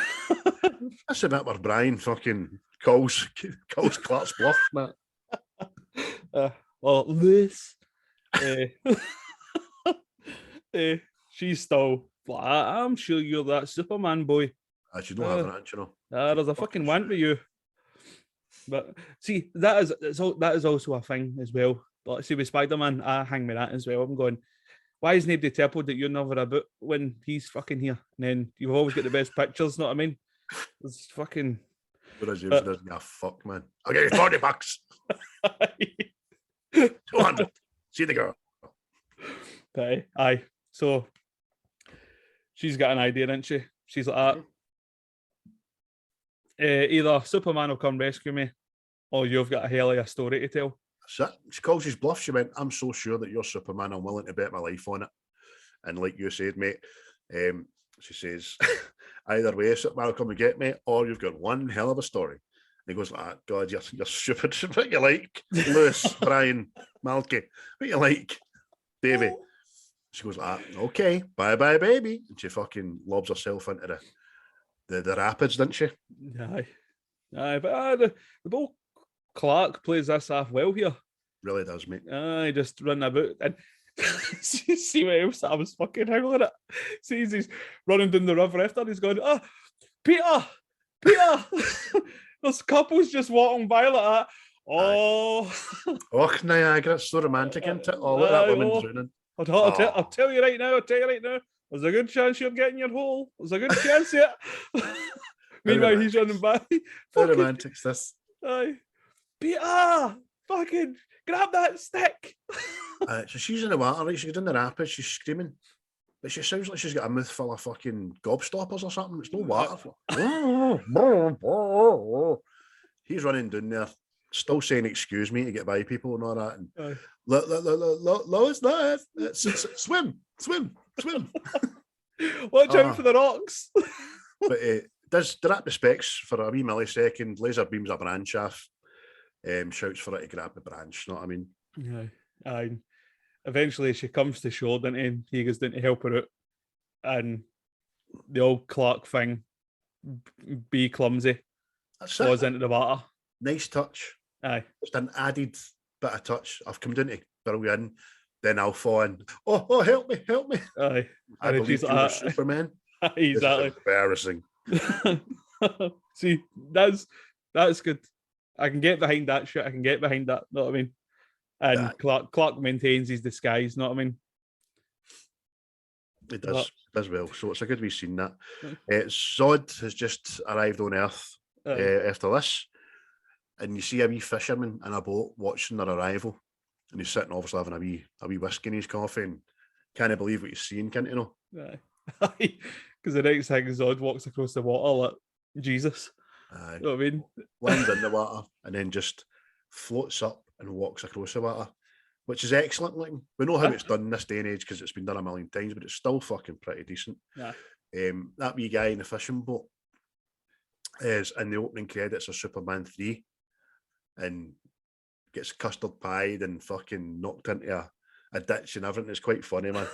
That's the bit where Brian fucking calls Clark's bluff, mate. Well, Lewis, she's still, I'm sure you're that Superman boy. You don't have an answer, you know. There's a fucking want with you. But see, that is also a thing as well. But see, with Spider-Man, I hang me that as well. I'm going, why is nobody told that you're never about when he's fucking here? And then you've always got the best pictures, know what I mean? It's fucking... But James doesn't give a fuck, man. I'll get you $40. 200. See the girl. Aye. So she's got an idea, doesn't she? She's like that. Either Superman will come rescue me, or you've got a hell of a story to tell. She calls his bluff. She went, I'm so sure that you're Superman, I'm willing to bet my life on it. And like you said, mate, she says, either way, Superman will come and get me, or you've got one hell of a story. And he goes, God, you're stupid. What you like? Lewis, Brian, Malky. What you like? Davey. She goes like that, okay, bye, baby. And she fucking lobs herself into the rapids, didn't she? Aye, but the Bill Clark plays this half well here. Really does, mate. Aye, just running about. And see what else I was fucking howling at. Sees he's running down the river after, and he's going, Peter! There's couples just walking by like that. Oh, Niagara, it's so romantic, isn't it? Oh, look at that woman drowning. I'll tell you right now, there's a good chance you're getting your hole. There's a good chance, yeah. Meanwhile, he's running by. How romantic is this? Aye. Peter! Fucking grab that stick! So she's in the water, right? She goes in the rapids, she's screaming. But she sounds like she's got a mouth full of fucking gobstoppers or something. It's no water. He's running down there, still saying excuse me to get by people and all that. And Lois, swim. Watch out for the rocks. But does direct the specs for a wee millisecond, laser beams a branch off, shouts for her to grab the branch, you know what I mean? Yeah. Aye. Eventually she comes to shore, and he goes down to help her out. And the old Clark thing, be clumsy, falls into the water. Nice touch. Aye. Just an added bit of touch. I've come down to burrow you in, then I'll fall in. Oh, help me. Aye. I believe you were Superman. Exactly. This is embarrassing. See, that's good. I can get behind that shit. I can get behind that. Know what I mean? And yeah. Clark maintains his disguise. Know what I mean? It does well. So it's a good wee scene that. Zod has just arrived on Earth after this, and you see a wee fisherman in a boat watching their arrival, and he's sitting obviously having a wee whiskey in his coffee, and can't believe what he's seeing, can't you know? Aye. Because the next thing Zod walks across the water like Jesus. Aye. You know what I mean? Lands in the water and then just floats up and walks across the water, which is excellent looking. We know how it's done in this day and age because it's been done a million times, but it's still fucking pretty decent. Yeah. That wee guy in the fishing boat is in the opening credits of Superman 3 and gets custard pied and fucking knocked into a ditch and everything. It's quite funny, man.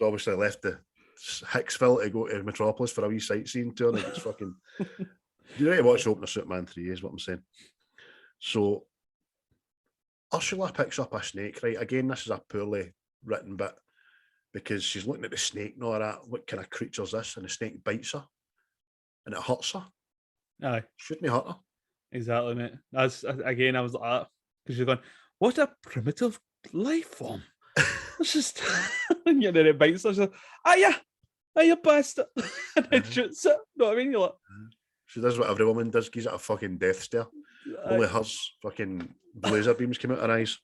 Obviously left the Hicksville to go to Metropolis for a wee sightseeing tour. And it's fucking. You need to watch the opening of Superman 3, is what I'm saying. So Ursula picks up a snake, right? Again, this is a poorly written bit because she's looking at the snake and all that. What kind of creature is this? And the snake bites her and it hurts her. Aye. Shouldn't hurt her. Exactly, mate. That's again, I was like that because you're going, what a primitive life form. It's just, and then it bites her. She's like, you bastard. And then shoots it. You know what I mean? You're like, she does what every woman does, gives it a fucking death stare. Only hers fucking laser beams came out her eyes.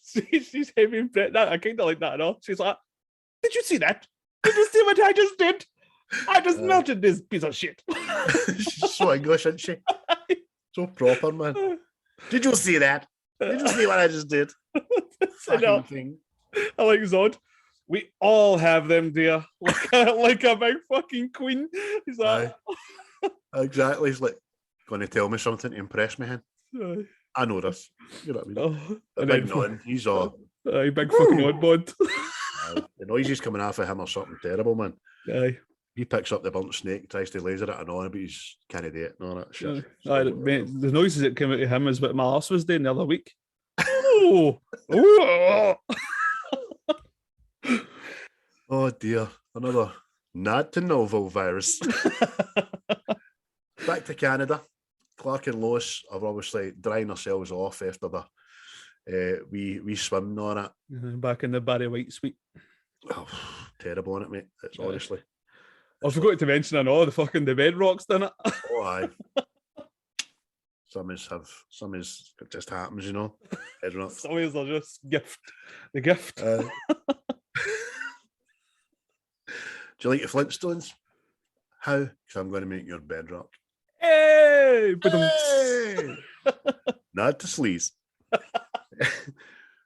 She's heavy breath. I kind of like that and all. She's like, did you see that? Did you see what I just did? I just melted this piece of shit. She's so English, isn't she? So proper, man. Did you see that? Did you see what I just did? Fucking thing. I like Zod. We all have them, dear. Like a big fucking queen. He's like, exactly. He's like, going to tell me something to impress me, hen. I know this. You know what I mean? The big nothing. He's all. Big fucking oddbod. The noises coming off of him are something terrible, man. Aye. He picks up the burnt snake, tries to laser it and on, but he's can't do it and all that shit. Mate, the noises that came out of him is what my arse was doing the other week. Oh, oh dear, another not to novel virus. Back to Canada. Clark and Lois are obviously drying themselves off after the we swim and all that. Back in the Barry White suite. Oh, terrible, isn't it, mate? It's honestly. I forgot to mention, I know the fucking the bedrocks, didn't it? Oh, aye. Some is it just happens, you know. Some is are just the gift. Do you like the Flintstones? How? Because I'm going to make your bedrock. Hey! Not to sleaze.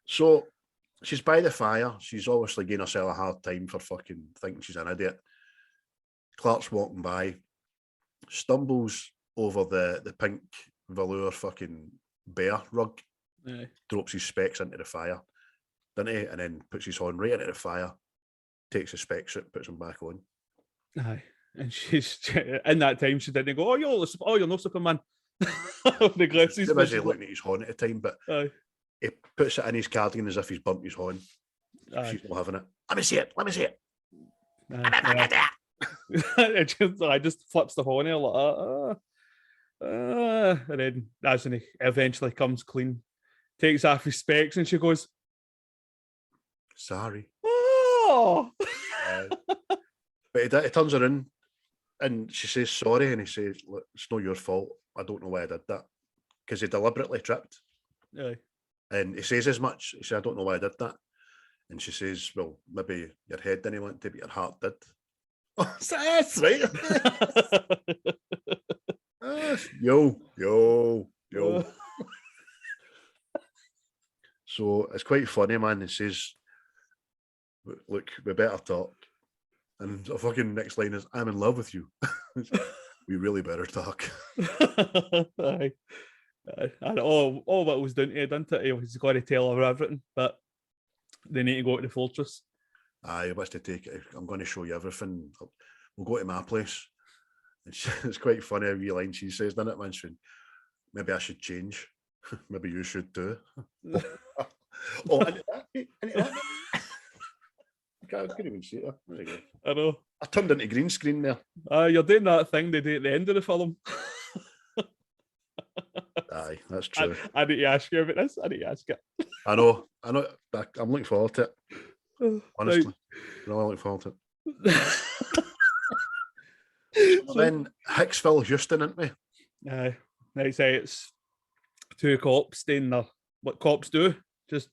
So she's by the fire. She's obviously giving herself a hard time for fucking thinking she's an idiot. Clark's walking by, stumbles over the pink velour fucking bear rug, drops his specs into the fire, doesn't he? And then puts his horn right into the fire, takes his spec suit, puts him back on. Aye. And she's in that time she didn't go, you're no Superman. The glasses. He's busy looking at his horn at the time, but he puts it in his cardigan as if he's bumped his horn. She's not having it. Let me see it. I just flips the horn here like and then that's when he eventually comes clean, takes off his specs, and she goes, sorry. Oh. But he turns her in and she says sorry, and he says, look, it's not your fault. I don't know why I did that. Because he deliberately tripped. Aye. And he says as much. He says, I don't know why I did that. And she says, well, maybe your head didn't want to, but your heart did. Oh, that's right. Yo. So it's quite funny, man. He says, look, we better talk. And the fucking next line is, I'm in love with you. We really better talk. Aye. And all what was down to it, didn't it? He was going to tell her everything, but they need to go to the fortress. Aye, he wants to take it. I'm going to show you everything. We'll go to my place. And it's quite funny a wee line she says, doesn't it, man? Maybe I should change. Maybe you should too. Oh, and that. I couldn't even see it. There you go. I know. I turned into green screen there. You're doing that thing they do at the end of the film. Aye, that's true. I need to ask you about this. I need to ask it. I know. I'm looking forward to it. Honestly. Right. Really looking forward to it. So then Hicksville, Houston, isn't we? Aye. They say it's two cops doing what cops do, just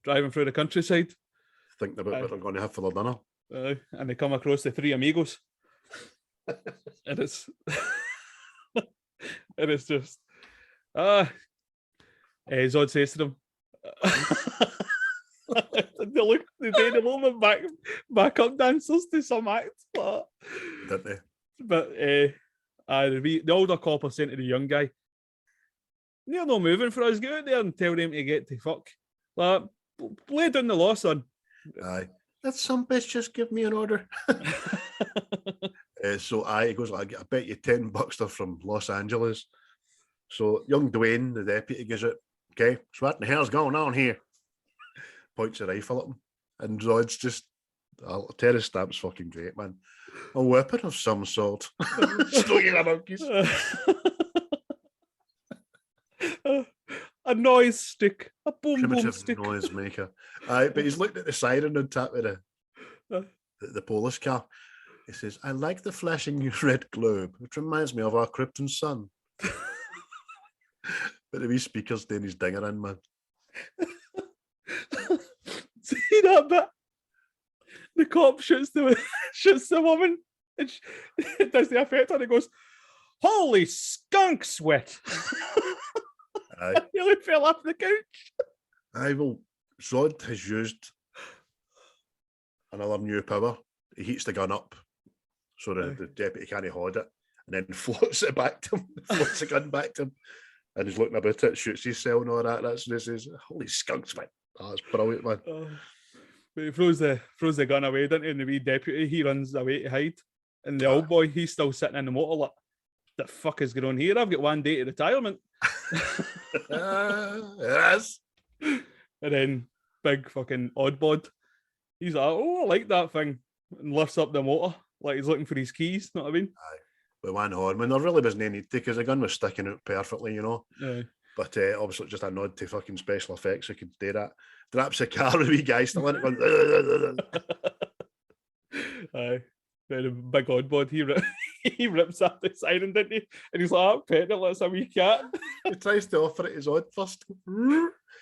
driving through the countryside. Thinking about what they're going to have for their dinner. And they come across the three amigos. And it's just Zod says to them, they did a little bit back up dancers to some act. Didn't they? But the older cop are saying to the young guy, they're not moving for us, get out there and tell them to get to fuck. Like, lay down the law, son. Aye. Let some bitch just give me an order. So he goes, I bet you $10 they're from Los Angeles. So young Dwayne, the deputy, gives it, okay, so what the hell's going on here? Points a rifle at him. And Zod's just, Terrance Stamp's fucking great, man. A weapon of some sort. Stoking the monkeys. A noise stick. A boom stick. Noise maker. But he's looked at the siren on top of the police car. He says, I like the flashing red globe, which reminds me of our Krypton sun. But the wee speaker's doing his dinger in, man. See that bit? The cop shoots the woman, and it does the effect, and it goes, holy skunk sweat. Aye. I nearly fell off the couch. Aye, well, Zod has used another new power. He heats the gun up so the deputy can't hold it, and then floats it back to him, floats the gun back to him, and he's looking about it, shoots his cell and all that. That's what he says, holy skunks, man. Oh, that's brilliant, man. But he throws the gun away, doesn't he? And the wee deputy, he runs away to hide. And the old boy, he's still sitting in the motor like, the fuck is going on here? I've got 1 day to retirement. Yes. And then big fucking oddbod, he's like, oh, I like that thing, and lifts up the motor like he's looking for his keys. Know what I mean? Aye. With one horn, when there really wasn't any need to, because the gun was sticking out perfectly, you know. Aye. But obviously just a nod to fucking special effects who could do that. Drops the car, the wee guy still in it going. Aye. Then the big oddbod, he rips out the siren, didn't he? And he's like, oh, petting it like a wee cat. He tries to offer it his odd first.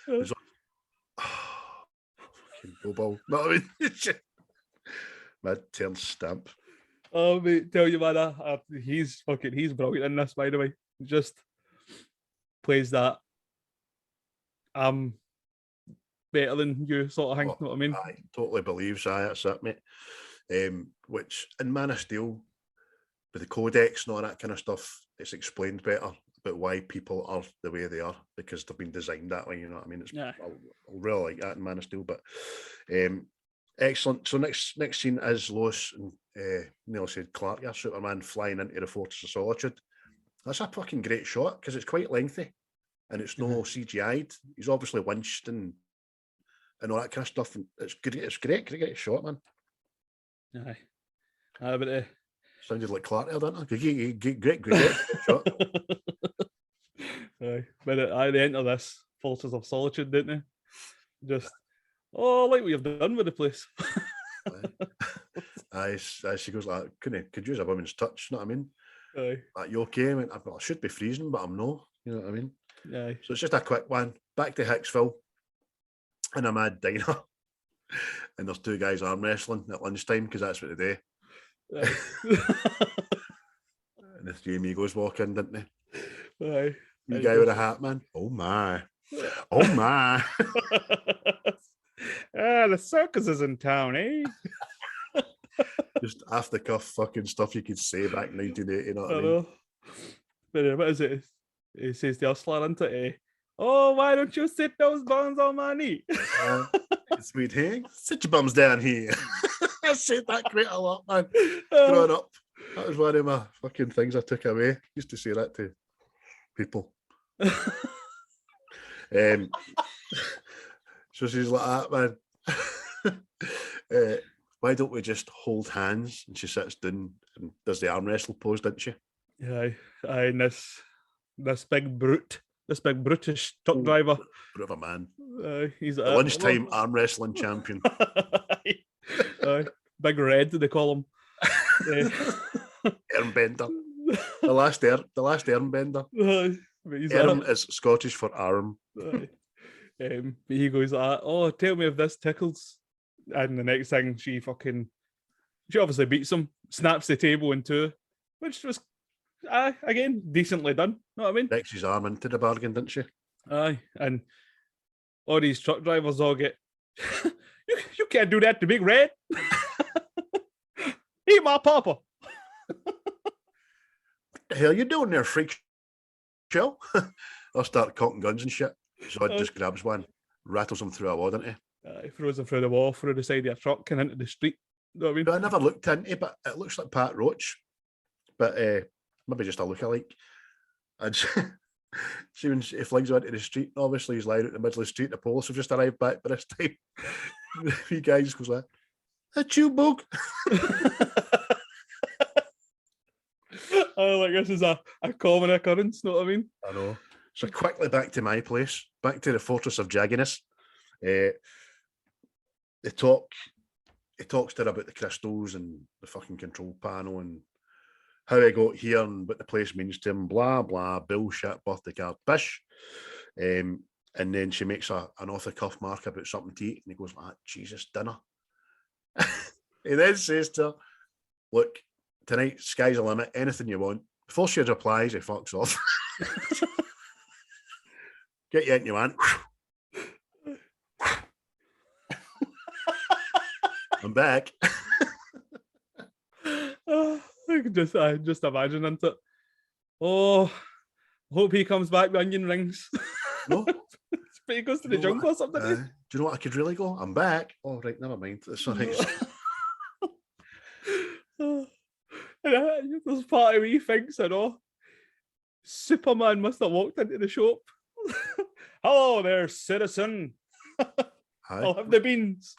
He's like, fucking Bobo. No, I mean, mad Terrance Stamp. Oh, mate, tell you, man, he's brilliant in this, by the way. Just plays that I'm better than you sort of thing, know what I mean? I totally believes that's it, mate. Which in Man of Steel, with the codex and all that kind of stuff, it's explained better about why people are the way they are because they've been designed that way. You know what I mean? I'll really like that in Man of Steel. But excellent. So next scene is Lois and Neil said Clark, Superman flying into the Fortress of Solitude. That's a fucking great shot because it's quite lengthy and it's no CGI'd. He's obviously winched and all that kind of stuff. And it's great. It's great shot, man. Aye. But sounded like Clark there, didn't it? Great shot. Aye. But they enter this Fortress of Solitude, didn't they? Just, I like what you've done with the place. Aye, she goes like, could use a woman's touch, you know what I mean? Aye. Like, you okay? I mean, I should be freezing, but I'm not, you know what I mean? Aye. So it's just a quick one. Back to Hicksville in a mad diner. And there's two guys arm wrestling at lunchtime because that's what they do. And the three amigos walk in, didn't they? Aye. You guy with a hat, man. Oh my. Oh my. The circus is in town, eh? Just off the cuff fucking stuff you could say back in 1980, you know what I mean? But what is it? He says to Ursula, isn't it? Oh, why don't you sit those buns on my knee? Sweet hey? Sit your bums down here. I said that quite a lot, man. Growing up. That was one of my fucking things I took away. Used to say that to people. So she's like that, man. Why don't we just hold hands? And she sits down and does the arm wrestle pose, didn't she? Aye, and this big brute, this big brutish truck driver. Brute of a man. He's the lunchtime arm wrestling champion. Big Red, they call him. Armbender. The last Armbender. Arm is Scottish for arm. He goes like, oh, tell me if this tickles. And the next thing, she obviously beats him, snaps the table in two, which was, again, decently done. Know what I mean? Breaks his arm into the bargain, didn't she? Aye, and all these truck drivers all get, you can't do that to Big Red. Eat my papa. What the hell you doing there, freak show? I'll start cocking guns and shit. Zod just grabs one, rattles him through a wall, doesn't he? He throws him through the wall, through the side of a truck and into the street. You know what I mean? But I never looked into it, but it looks like Pat Roach. But maybe just a look-alike. And see when he flings onto the street, obviously he's lying out in the middle of the street, the police have just arrived back by this time. The three guys goes like, "That's you, bug." Oh, like this is a common occurrence, know what I mean? I know. So quickly back to my place, back to the Fortress of Jagginess. He talks to her about the crystals and the fucking control panel and how he got here and what the place means to him, blah, blah, bullshit, birthday card, bish. And then she makes an off-the-cuff mark about something to eat, and he goes, Jesus, dinner. He then says to her, look, tonight, sky's the limit, anything you want. Before she replies, he fucks off. Get you anything you want. I'm back. I can just imagine it. Oh, hope he comes back with onion rings. No. But he goes to the jungle or something. Do you know what I could really go? I'm back. Oh, right, never mind. That's all right. There's part of me thinks, Superman must have walked into the shop. Hello there, citizen. Hi. I'll have the beans.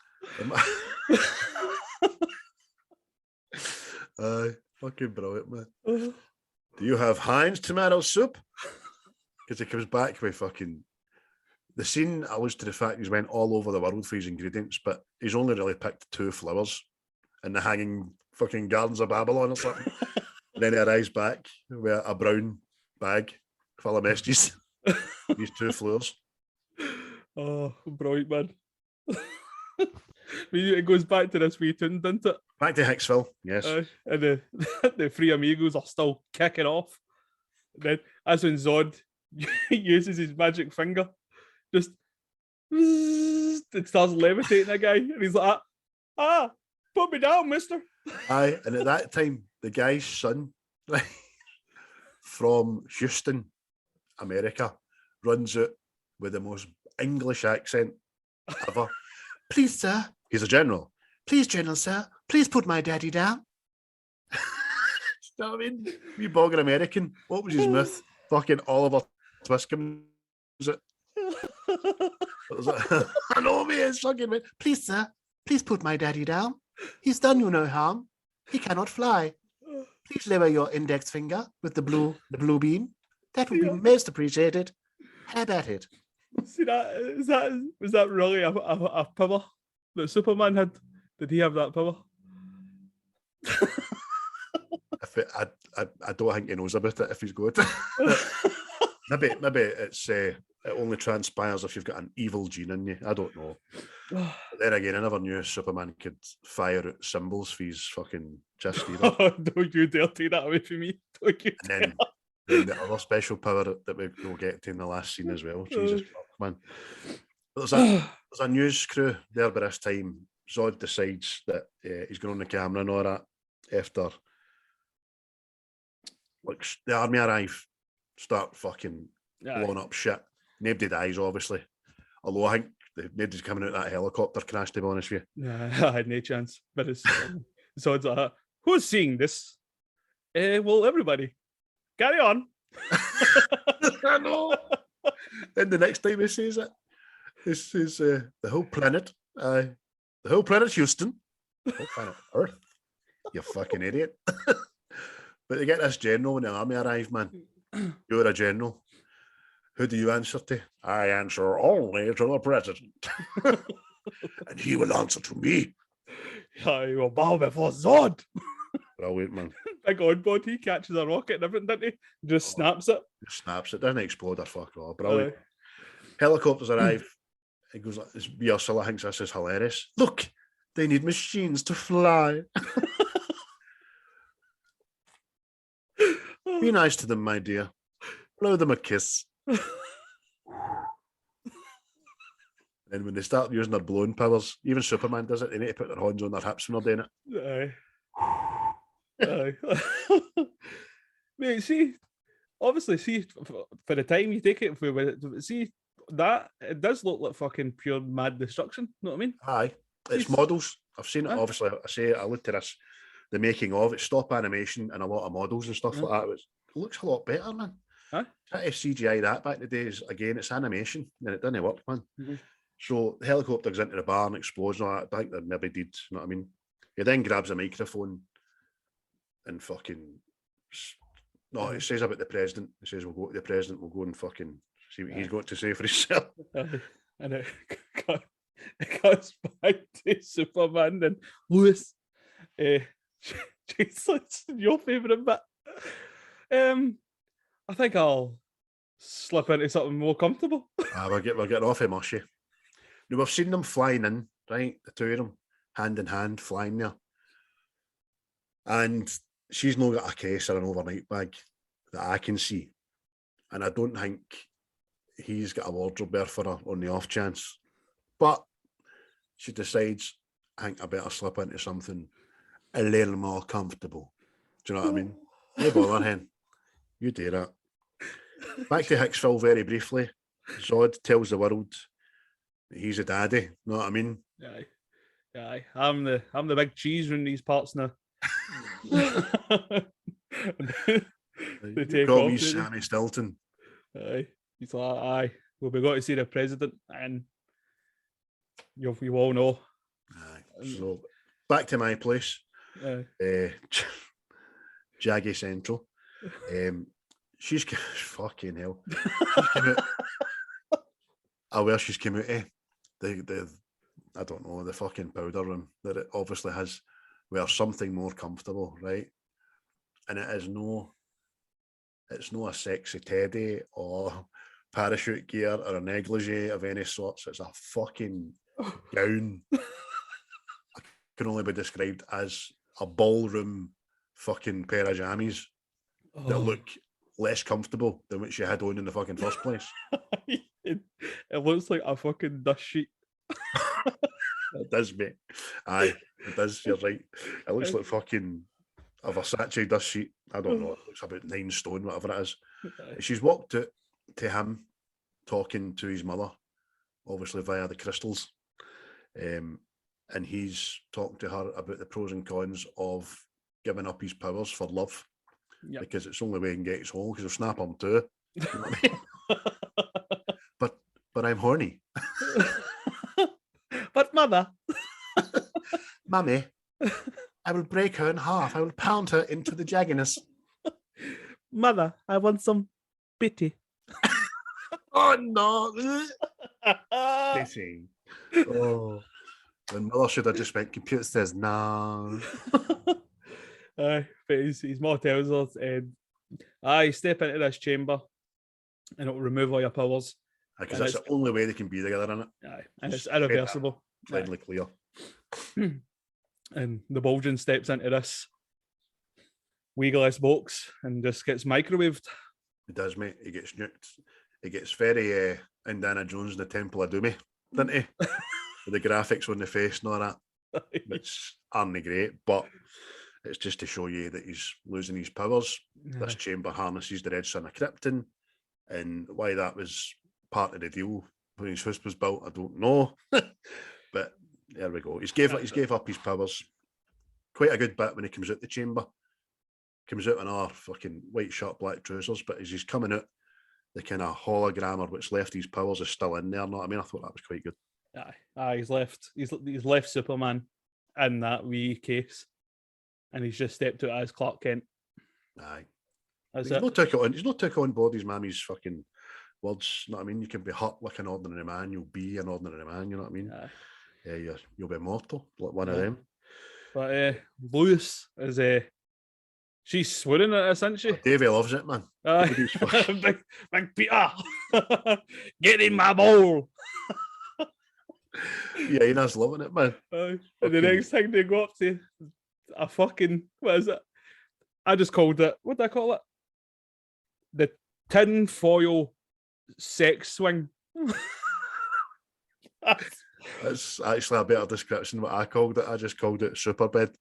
Fucking brilliant, man. Do you have Heinz tomato soup? Because he comes back with fucking... The scene alludes to the fact he's went all over the world for his ingredients, but he's only really picked 2 flowers in the hanging fucking gardens of Babylon or something. And then he arrives back with a brown bag full of messages. These 2 flowers. Oh, brilliant, man. It goes back to this wee tune, doesn't it? Back to Hicksville, yes. And the 3 amigos are still kicking off. And then that's when Zod uses his magic finger. Just it starts levitating a guy. And he's like, put me down, mister. Aye, and at that time, the guy's son, from Houston, America, runs out with the most English accent ever. Please, sir. He's a general. Please, General, sir. Please put my daddy down. You know what I mean? Wee bogger American. What was his myth? Fucking Oliver Twist comes it. I know, mate. It's fucking mate. Please, sir. Please put my daddy down. He's done you no harm. He cannot fly. Please lower your index finger with the blue beam. That would be most appreciated. Have at it. See was that really a power that Superman had? Did he have that power? I don't think he knows about it if he's good. maybe it's it only transpires if you've got an evil gene in you. I don't know. But then again, I never knew Superman could fire out symbols for his fucking chest either. Don't you dare take that away from me. And then the other special power that we'll get to in the last scene as well. Jesus fuck, man. But there's a news crew there by this time. Zod decides that he's going on the camera and all that after like the army arrive, start fucking blowing up shit. Nobody dies, obviously. Although I think nobody's coming out of that helicopter crash, to be honest with you. Yeah, I had no chance. But it's Zod's like, who's seeing this? Well, everybody. Carry on. I know. Then the next time he says it, this is the whole planet. The whole planet Houston. The whole planet Earth. You fucking idiot. But they get this general when the army arrive, man. You're a general. Who do you answer to? I answer only to the president. And he will answer to me. I will bow before Zod. Brilliant, man. Big on board, he catches a rocket and everything, doesn't he? Just snaps it. Just snaps it. Doesn't explode or fuck all. Brilliant. Helicopters arrive. He goes like, Ursula thinks this is hilarious. Look, they need machines to fly. Be nice to them, my dear. Blow them a kiss. And when they start using their blowing powers, even Superman does it, they need to put their hands on their hips when they're doing it. Aye. Mate, see, obviously, for the time you take it, see, that, it does look like fucking pure mad destruction, you know what I mean? Aye, it's models. I've seen it, obviously. I looked at this, the making of it, stop animation and a lot of models and stuff like that. It looks a lot better, man. Huh? Try to CGI that back in the days, again, it's animation, and it didn't work, man. Mm-hmm. So the helicopter goes into the barn, explodes and all that. I think that maybe did, you know what I mean? He then grabs a microphone and fucking, no, it says about the president. It says we'll go to the president, we'll go and fucking see what he's got to say for himself. And it goes back to Superman and Lois. Jesus, your favourite bit. I think I'll slip into something more comfortable. We're getting off of mushy. Now, we've seen them flying in, right? The two of them, hand in hand, flying there. And she's not got a case or an overnight bag that I can see. And I don't think he's got a wardrobe there for her on the off chance. But she decides, I think I better slip into something a little more comfortable. Do you know what I mean? No bother, hen. You do that. Back to Hicksville very briefly. Zod tells the world that he's a daddy. You know what I mean? Aye. I'm the big cheese in these parts now. They take call off, me Sammy Stilton. Aye. He's like, aye. Well, we got to see the president, and you all know. Aye. So back to my place. Jaggy Central. She's fucking hell. She's come out, she's come out of the I don't know, the fucking powder room that it obviously has where something more comfortable, right? And it's no a sexy teddy or parachute gear or a negligee of any sorts. It's a fucking gown. Can only be described as a ballroom fucking pair of jammies that look less comfortable than what she had on in the fucking first place. It looks like a fucking dust sheet. It does, mate. Aye, it does. You're right. It looks like fucking a Versace dust sheet. I don't know. It looks about 9 stone, whatever it is. She's walked out to him talking to his mother, obviously via the crystals. And he's talking to her about the pros and cons of giving up his powers for love. Yep. Because it's the only way he can get his hole, because he'll snap him too. You know what I mean? But I'm horny. But mother. Mummy, I will break her in half. I will pound her into the jagginess. Mother, I want some Beatty. Oh no. Kissing. Oh. And mother should have just went, computer says no. But his mom tells her, step into this chamber and it'll remove all your powers. Because that's the only way they can be together, isn't it? Aye, and it's irreversible. Plainly clear. And the Bulgin steps into this wiggleless box and just gets microwaved. He does, mate. He gets nuked. He gets very Indiana Jones in the Temple of Doom, doesn't he? With the graphics on the face and all that. Which aren't great, but it's just to show you that he's losing his powers. Yeah. This chamber harnesses the red sun of Krypton, and why that was part of the deal when his house was built, I don't know. But there we go. He's gave up his powers. Quite a good bit when he comes out the chamber. Comes out in our fucking white shirt, black trousers, but as he's coming out, the kind of hologram of what's left his powers is still in there. Know what I mean? I thought that was quite good. He's left Superman in that wee case, and he's just stepped out as Clark Kent. Aye. He's not took on board his mammy's fucking words. You know what I mean? You can be hurt like an ordinary man. You'll be an ordinary man. You know what I mean? Yeah, you'll be immortal, like one of them. But Lois is she's swearing at us, isn't she? Davey loves it, man. Big Peter, get in my bowl. Yeah, he does loving it, man. And the next thing they go up to a fucking, what is it? I just called it, what did I call it? The tin foil sex swing. That's actually a better description of what I called it. I just called it super bed.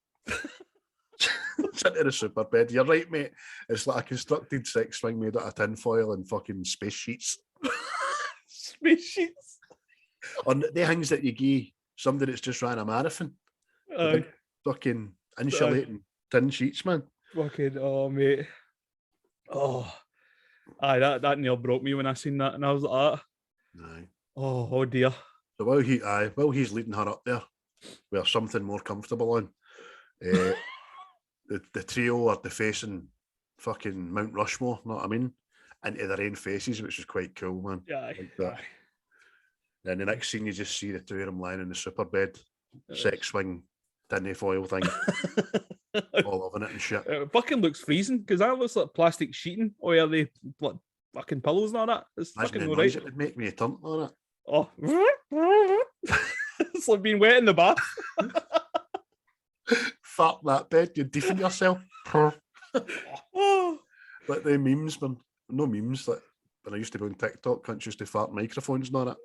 It's into the super bed. You're right, mate. It's like a constructed sex swing made out of tin foil and fucking space sheets. Space sheets? On the things that you give somebody that's just ran a marathon. Fucking insulating tin sheets, man. Fucking, oh, mate. Oh. Aye, that nearly broke me when I seen that, and I was like, Aye. Oh dear. So while he's leading her up there with something more comfortable on, the trio are defacing fucking Mount Rushmore, know what I mean? Into their own faces, which is quite cool, man. Yeah. Like that. Then the next scene, you just see the two of them lying in the super bed, sex swing, tin foil thing, all loving it and shit. It fucking looks freezing because that looks like plastic sheeting. Or are they like fucking pillows and all that? It's fucking all right. It would make me a turn on it. Oh, it's like being wet in the bath. Fart that bed, you deefen yourself. Like the memes, man. No memes. Like when I used to be on TikTok, cunts used to fart microphones and all that.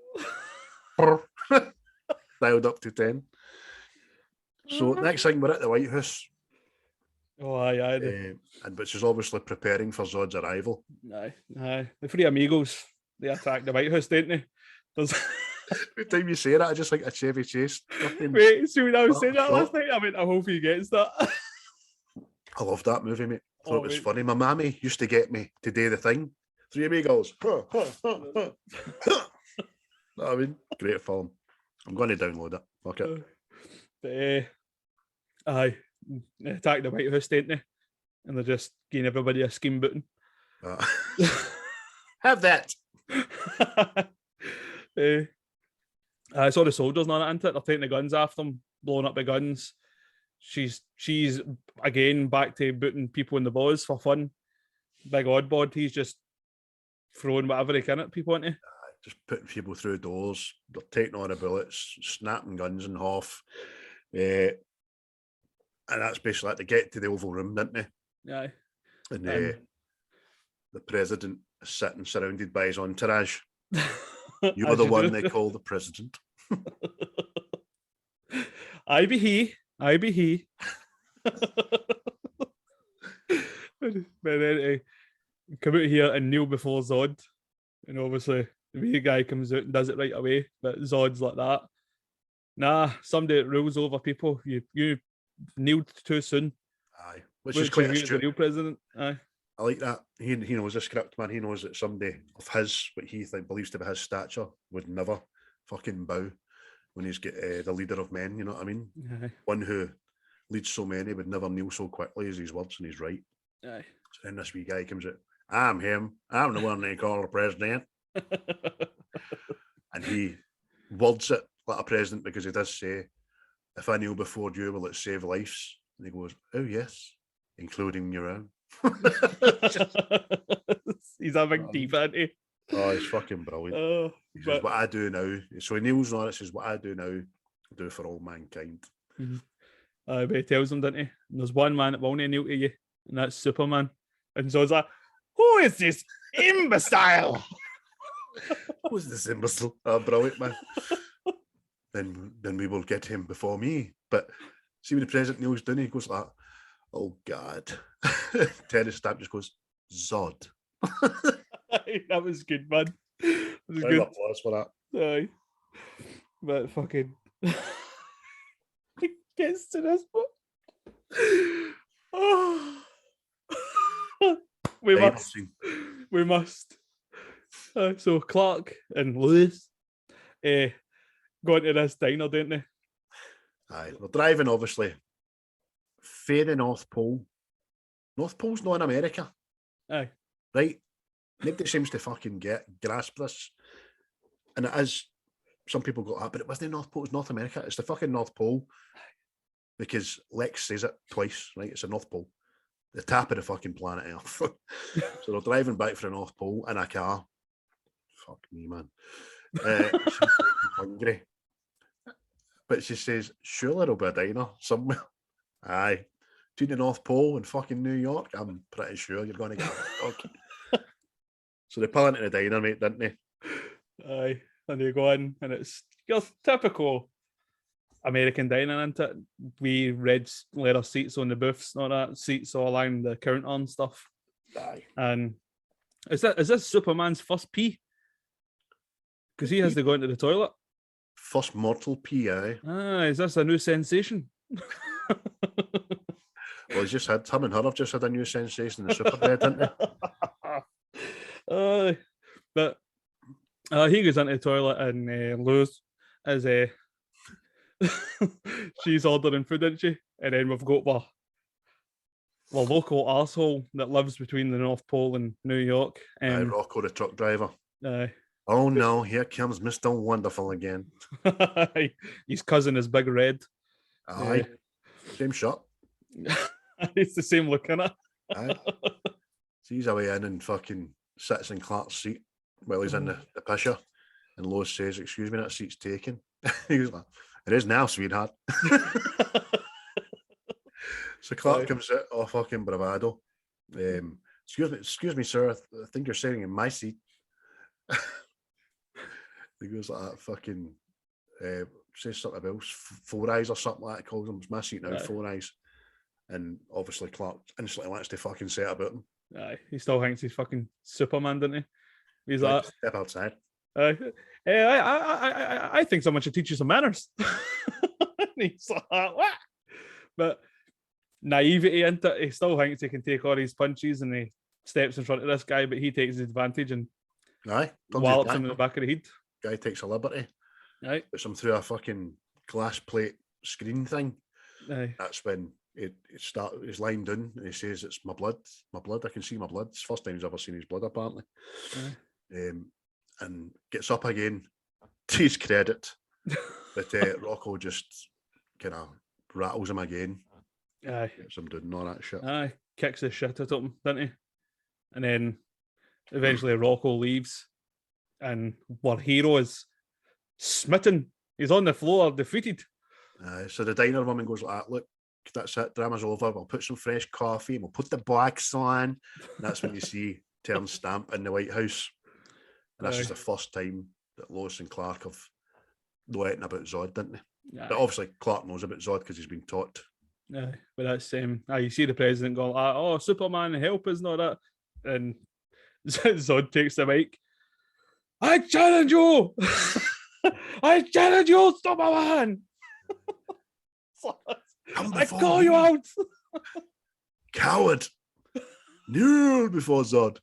Dialed up to 10. So next thing, we're at the White House. Oh, aye. And which is obviously preparing for Zod's arrival. Aye. The three amigos, they attack the White House, don't they? Every time you say that, I just think a Chevy Chase. Wait, see when I was saying that last night? I mean, I hope he gets that. I love that movie, mate. I thought it was funny. My mammy used to get me to do the thing. Three amigos. I mean, great film. I'm going to download it. Fuck it. Aye. They attack the White House, don't they? And they're just giving everybody a scheme button. Have that. It's all the soldiers and all that, isn't it? They're taking the guns after them, blowing up the guns. She's again back to booting people in the balls for fun. Big oddbod, he's just throwing whatever he can at people, isn't he? Just putting people through doors. They're taking on the bullets, snapping guns in half. And that's basically like they get to the Oval Room, didn't they? Aye. And the president is sitting surrounded by his entourage. You're the one they call the president. I be he. But then come out here and kneel before Zod And obviously, the wee guy comes out and does it right away. But Zod's like that. Nah, somebody that rules over people. You kneeled too soon. Aye, which is quite the real president. Aye. I like that. He knows the script, man. He knows that somebody of his, what he believes to be his stature, would never fucking bow when he's get the leader of men. You know what I mean? Aye. One who leads so many would never kneel so quickly as his words and he's right. Aye. So then this wee guy comes out. I'm him. I'm the one they call the president. And he words it like a president because he does say, if I kneel before you, will it save lives? And he goes, oh yes, including your own. He's having deep, isn't he? Oh, it's fucking brilliant. He says, what I do now. So he kneels on it, says, what I do now, I do for all mankind. Mm-hmm. But he tells him, doesn't he? And there's one man that will not kneel to you, and that's Superman. And so it's like, who is this imbecile? Who's this imbecile? Oh, brilliant, man. Then we will get him before me. But see when the president kneels down, he goes like, oh God. Terrance Stamp just goes, Zod. That was good, man. That was good. Applause for that. Aye. But fucking it gets to this one. Oh. We must. So Clark and Lois go into this diner, don't they? Aye, they're driving, obviously, fair the North Pole. North Pole's not in America. Aye. Right? Nobody seems to fucking grasp this. And it is, some people go, but it wasn't the North Pole, it's North America. It's the fucking North Pole. Because Lex says it twice, right? It's the North Pole. The top of the fucking planet Earth. So they're driving back for the North Pole in a car. Fuck me, man. She's hungry. But she says, surely there'll be a diner somewhere. Aye. Between the North Pole and fucking New York, I'm pretty sure you're going to get a dog. So they pull into the diner, mate, didn't they? Aye. And they go in, and it's your typical American diner, isn't it? We red leather seats on the booths, not that seats all along the counter and stuff. Aye. And is this Superman's first pee? Because he has to go into the toilet. First mortal pee, aye. Is this a new sensation? Well, he's just had, him and her have just had a new sensation in the Superbed, didn't they? But he goes into the toilet and Lois is she's ordering food, isn't she? And then we've got the local arsehole that lives between the North Pole and New York. Rocco, the truck driver. Aye. Oh no, here comes Mr. Wonderful again. His cousin is Big Red. Aye. Same shot. It's the same look, innit? Aye. So he's away in and fucking sits in Clark's seat while he's in the pisher. And Lois says, excuse me, that seat's taken. He goes like, it is now, sweetheart. So Clark comes out, oh fucking bravado. Excuse me, sir. I think you're sitting in my seat. He goes like that, fucking says something else, Four Eyes or something like that, calls him. It's my seat now, right. Four Eyes. And obviously Clark instantly wants to fucking say it about him. Aye, he still thinks he's fucking Superman, doesn't he? He's like, like, step outside. I think someone should teach you some manners. And he's like, what? But naivety into it. He still thinks he can take all these punches, and he steps in front of this guy, but he takes his advantage and wallops him in the back of the head. Guy takes a liberty. Aye. Puts him through a fucking glass plate screen thing. Aye. That's when he's lying down and he says, it's my blood, I can see my blood. It's the first time he's ever seen his blood, apparently. And gets up again, to his credit. But Rocco just kind of rattles him again. Aye. Gets him doing all that shit. Aye. Kicks the shit out of him, doesn't he? And then eventually Rocco leaves, and our hero is smitten. He's on the floor, defeated. So the diner woman goes like, look, that's it, drama's over. We'll put some fresh coffee and we'll put the box on. And that's when you see Terrance Stamp in the White House. And that's just the first time that Lois and Clark have known anything about Zod, didn't they? But obviously Clark knows about Zod because he's been taught. But that's you see the president going, oh, Superman, help us, not that. And Zod takes the mic. I challenge you! I challenge you, stop my man! I call you out! Coward! Kneel before Zod.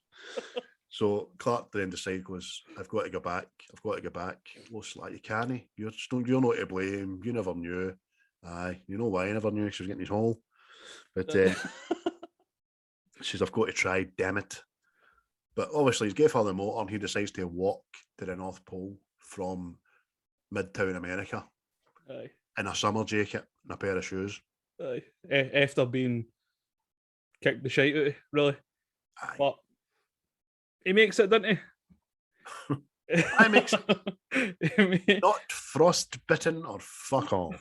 So Clark then goes, I've got to go back. Lois like, you can't. You're not to blame. You never knew. Aye, you know why I never knew? She was getting his hole. But she says, I've got to try, damn it. But obviously, he's gave her the motor and he decides to walk to the North Pole from Midtown America. Aye. In a summer jacket and a pair of shoes. Aye. After being kicked the shite out of, really. Aye. But he makes it, doesn't he? I makes it. Not frostbitten or fuck all.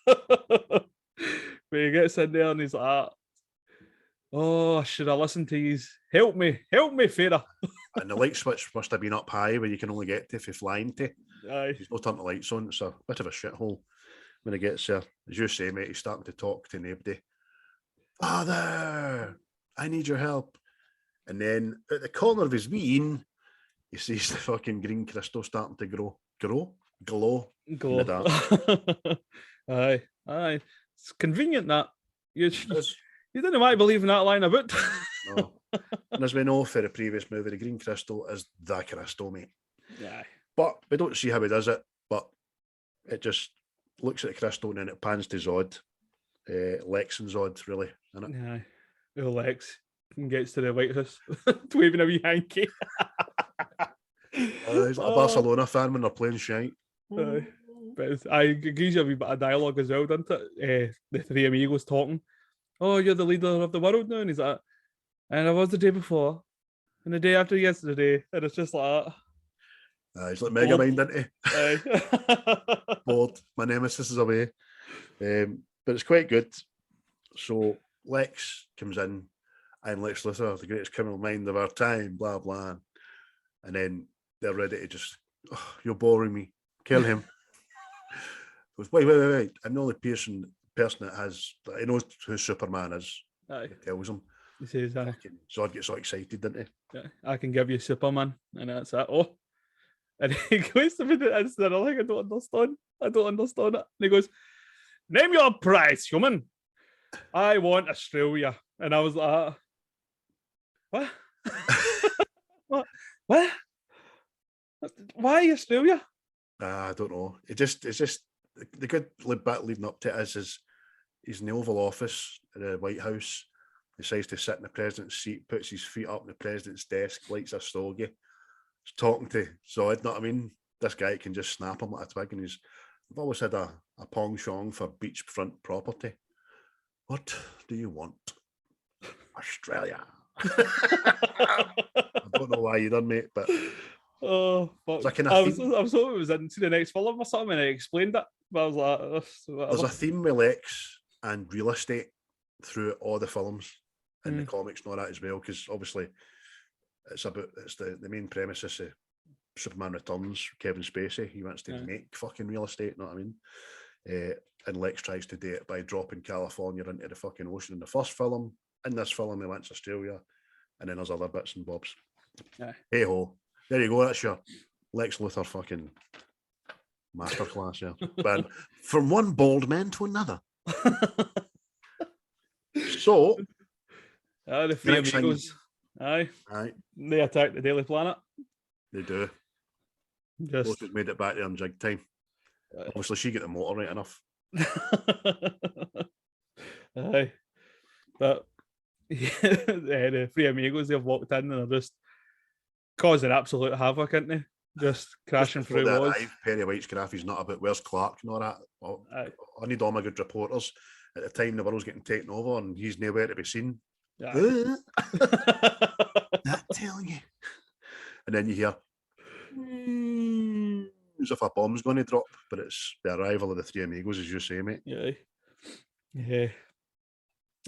But he gets in there and he's like, oh, should I listen to his help me, Farah. And the light switch must have been up high where you can only get to if you're flying to. Aye. He's not turned the lights on. It's a bit of a shithole when he gets there. As you say, mate, he's starting to talk to nobody. Father, I need your help. And then at the corner of his ween, he sees the fucking green crystal starting to glow. In the dark. Aye. It's convenient that you didn't want to believe in that line of it. No. And as we know for the previous movie, the green crystal is the crystal, mate. Yeah. But we don't see how he does it, but it just looks at the crystal and then it pans to Zod. Lex and Zod, really, isn't it? Aye. Oh, Lex gets to the White House waving a wee hanky. He's like a Barcelona fan when they're playing shite. But I gives you a wee bit of dialogue as well, doesn't it? The three amigos talking. Oh, you're the leader of the world now, and he's like, and I was the day before, and the day after yesterday, and it's just like that. He's like Megamind, isn't he? Bored. My nemesis is away. But it's quite good. So Lex comes in, and Lex Luthor, the greatest criminal mind of our time, blah, blah. And then they're ready to just, you're boring me. Kill him. Goes, wait. I'm the only person that has, he knows who Superman is. Aye. He tells him. He says, aye. Zod gets so excited, didn't he? Yeah, I can give you Superman. And that's that. Oh. And he goes to me and said, I don't understand it. And he goes, name your price, human. I want Australia. And I was like, what? What? Why Australia? I don't know. It's just the good bit leading up to it is he's in the Oval Office at the White House, decides to sit in the president's seat, puts his feet up on the president's desk, lights a stogie, he's talking to Zod. Know what I mean? This guy can just snap him like a twig, and I've always had a penchant for beachfront property. What do you want? Australia. I don't know why you done, mate, but oh, fuck. I was hoping it was into the next film or something, and I explained it, but I was like, there's a theme with Lex and real estate through all the films and the comics and all that as well, because obviously it's the main premise is Superman Returns, Kevin Spacey. He wants to make fucking real estate, you know what I mean? And Lex tries to do it by dropping California into the fucking ocean in the first film. In this film, he wants Australia, and then there's other bits and bobs. Hey ho, there you go. That's your Lex Luthor fucking masterclass, yeah. But from one bald man to another. So, the three amigos, aye, they attack the Daily Planet. They do. Both have made it back there in jig time. Obviously, she got the motor right enough. Aye, but the three amigos, they've walked in and are just causing absolute havoc, aren't they? Just crashing through walls. Perry White's graph is not about where's Clark and all that. Well, I need all my good reporters. At the time, the world's getting taken over and he's nowhere to be seen. Not telling you. And then you hear, as if a bomb's going to drop, but it's the arrival of the three amigos, as you say, mate. Yeah.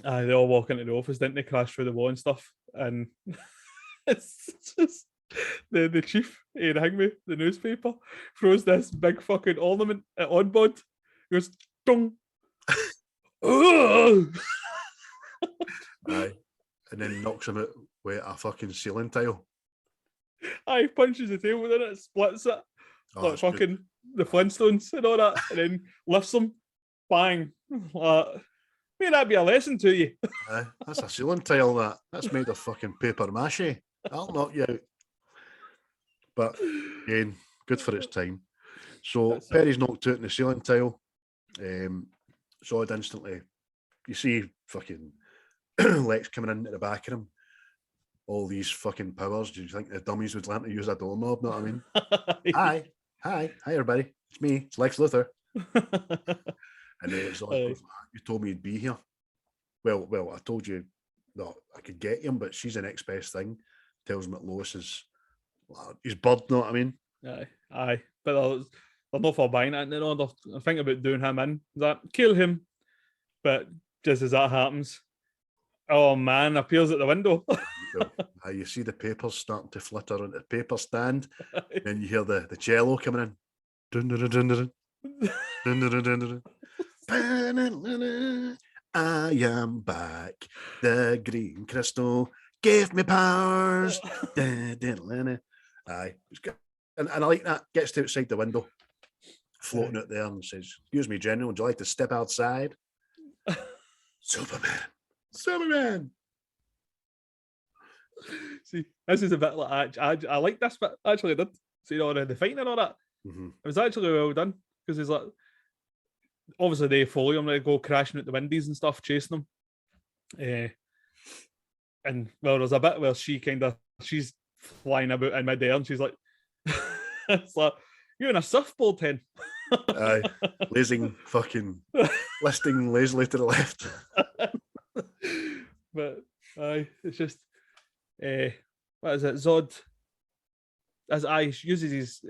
Aye, they all walk into the office, didn't they? Crash through the wall and stuff. And it's just the chief, Hackman, the newspaper, throws this big fucking ornament at Oddbod. He goes, dong. Aye. And then knocks him out with a fucking ceiling tile. He punches the table with it, splits it, like fucking good. the Flintstones and all that, and then lifts them, bang. May that be a lesson to you. That's a ceiling tile, that's made of fucking paper mache. I'll knock you out. But again, good for its time. So Perry's knocked out in the ceiling tile. Zod instantly, you see fucking Lex coming into the back of him. All these fucking powers. Do you think the dummies would learn to use a doorknob? Know what I mean? Hi, everybody. It's me. It's Lex Luthor. And then it's like, you told me you'd be here. Well, I told you that I could get him, but she's the next best thing. Tells him that Lois is his bird, know what I mean? Aye. But they're not for buying it, they're thinking about doing him in. That kill him. But just as that happens, oh man, appears at the window. You see the papers starting to flitter on the paper stand, and you hear the cello coming in. Dun, dun, dun, dun, dun. Dun, dun, dun, dun, dun. I am back. The green crystal gave me powers. Aye, it's good. And I like that. Gets to outside the window, floating out there, and says, "Excuse me, General, would you like to step outside?" Superman. See, this is a bit like I like this bit. Actually, I did. See, the fighting and all that. Mm-hmm. It was actually well done because he's like, obviously they follow him, they go crashing out the windows and stuff, chasing him. And well, there's a bit where she's flying about in midair, and she's like, "It's like you're in a surfboard hen." Aye, listing lazily to the left. But it's just what is it? Zod uses his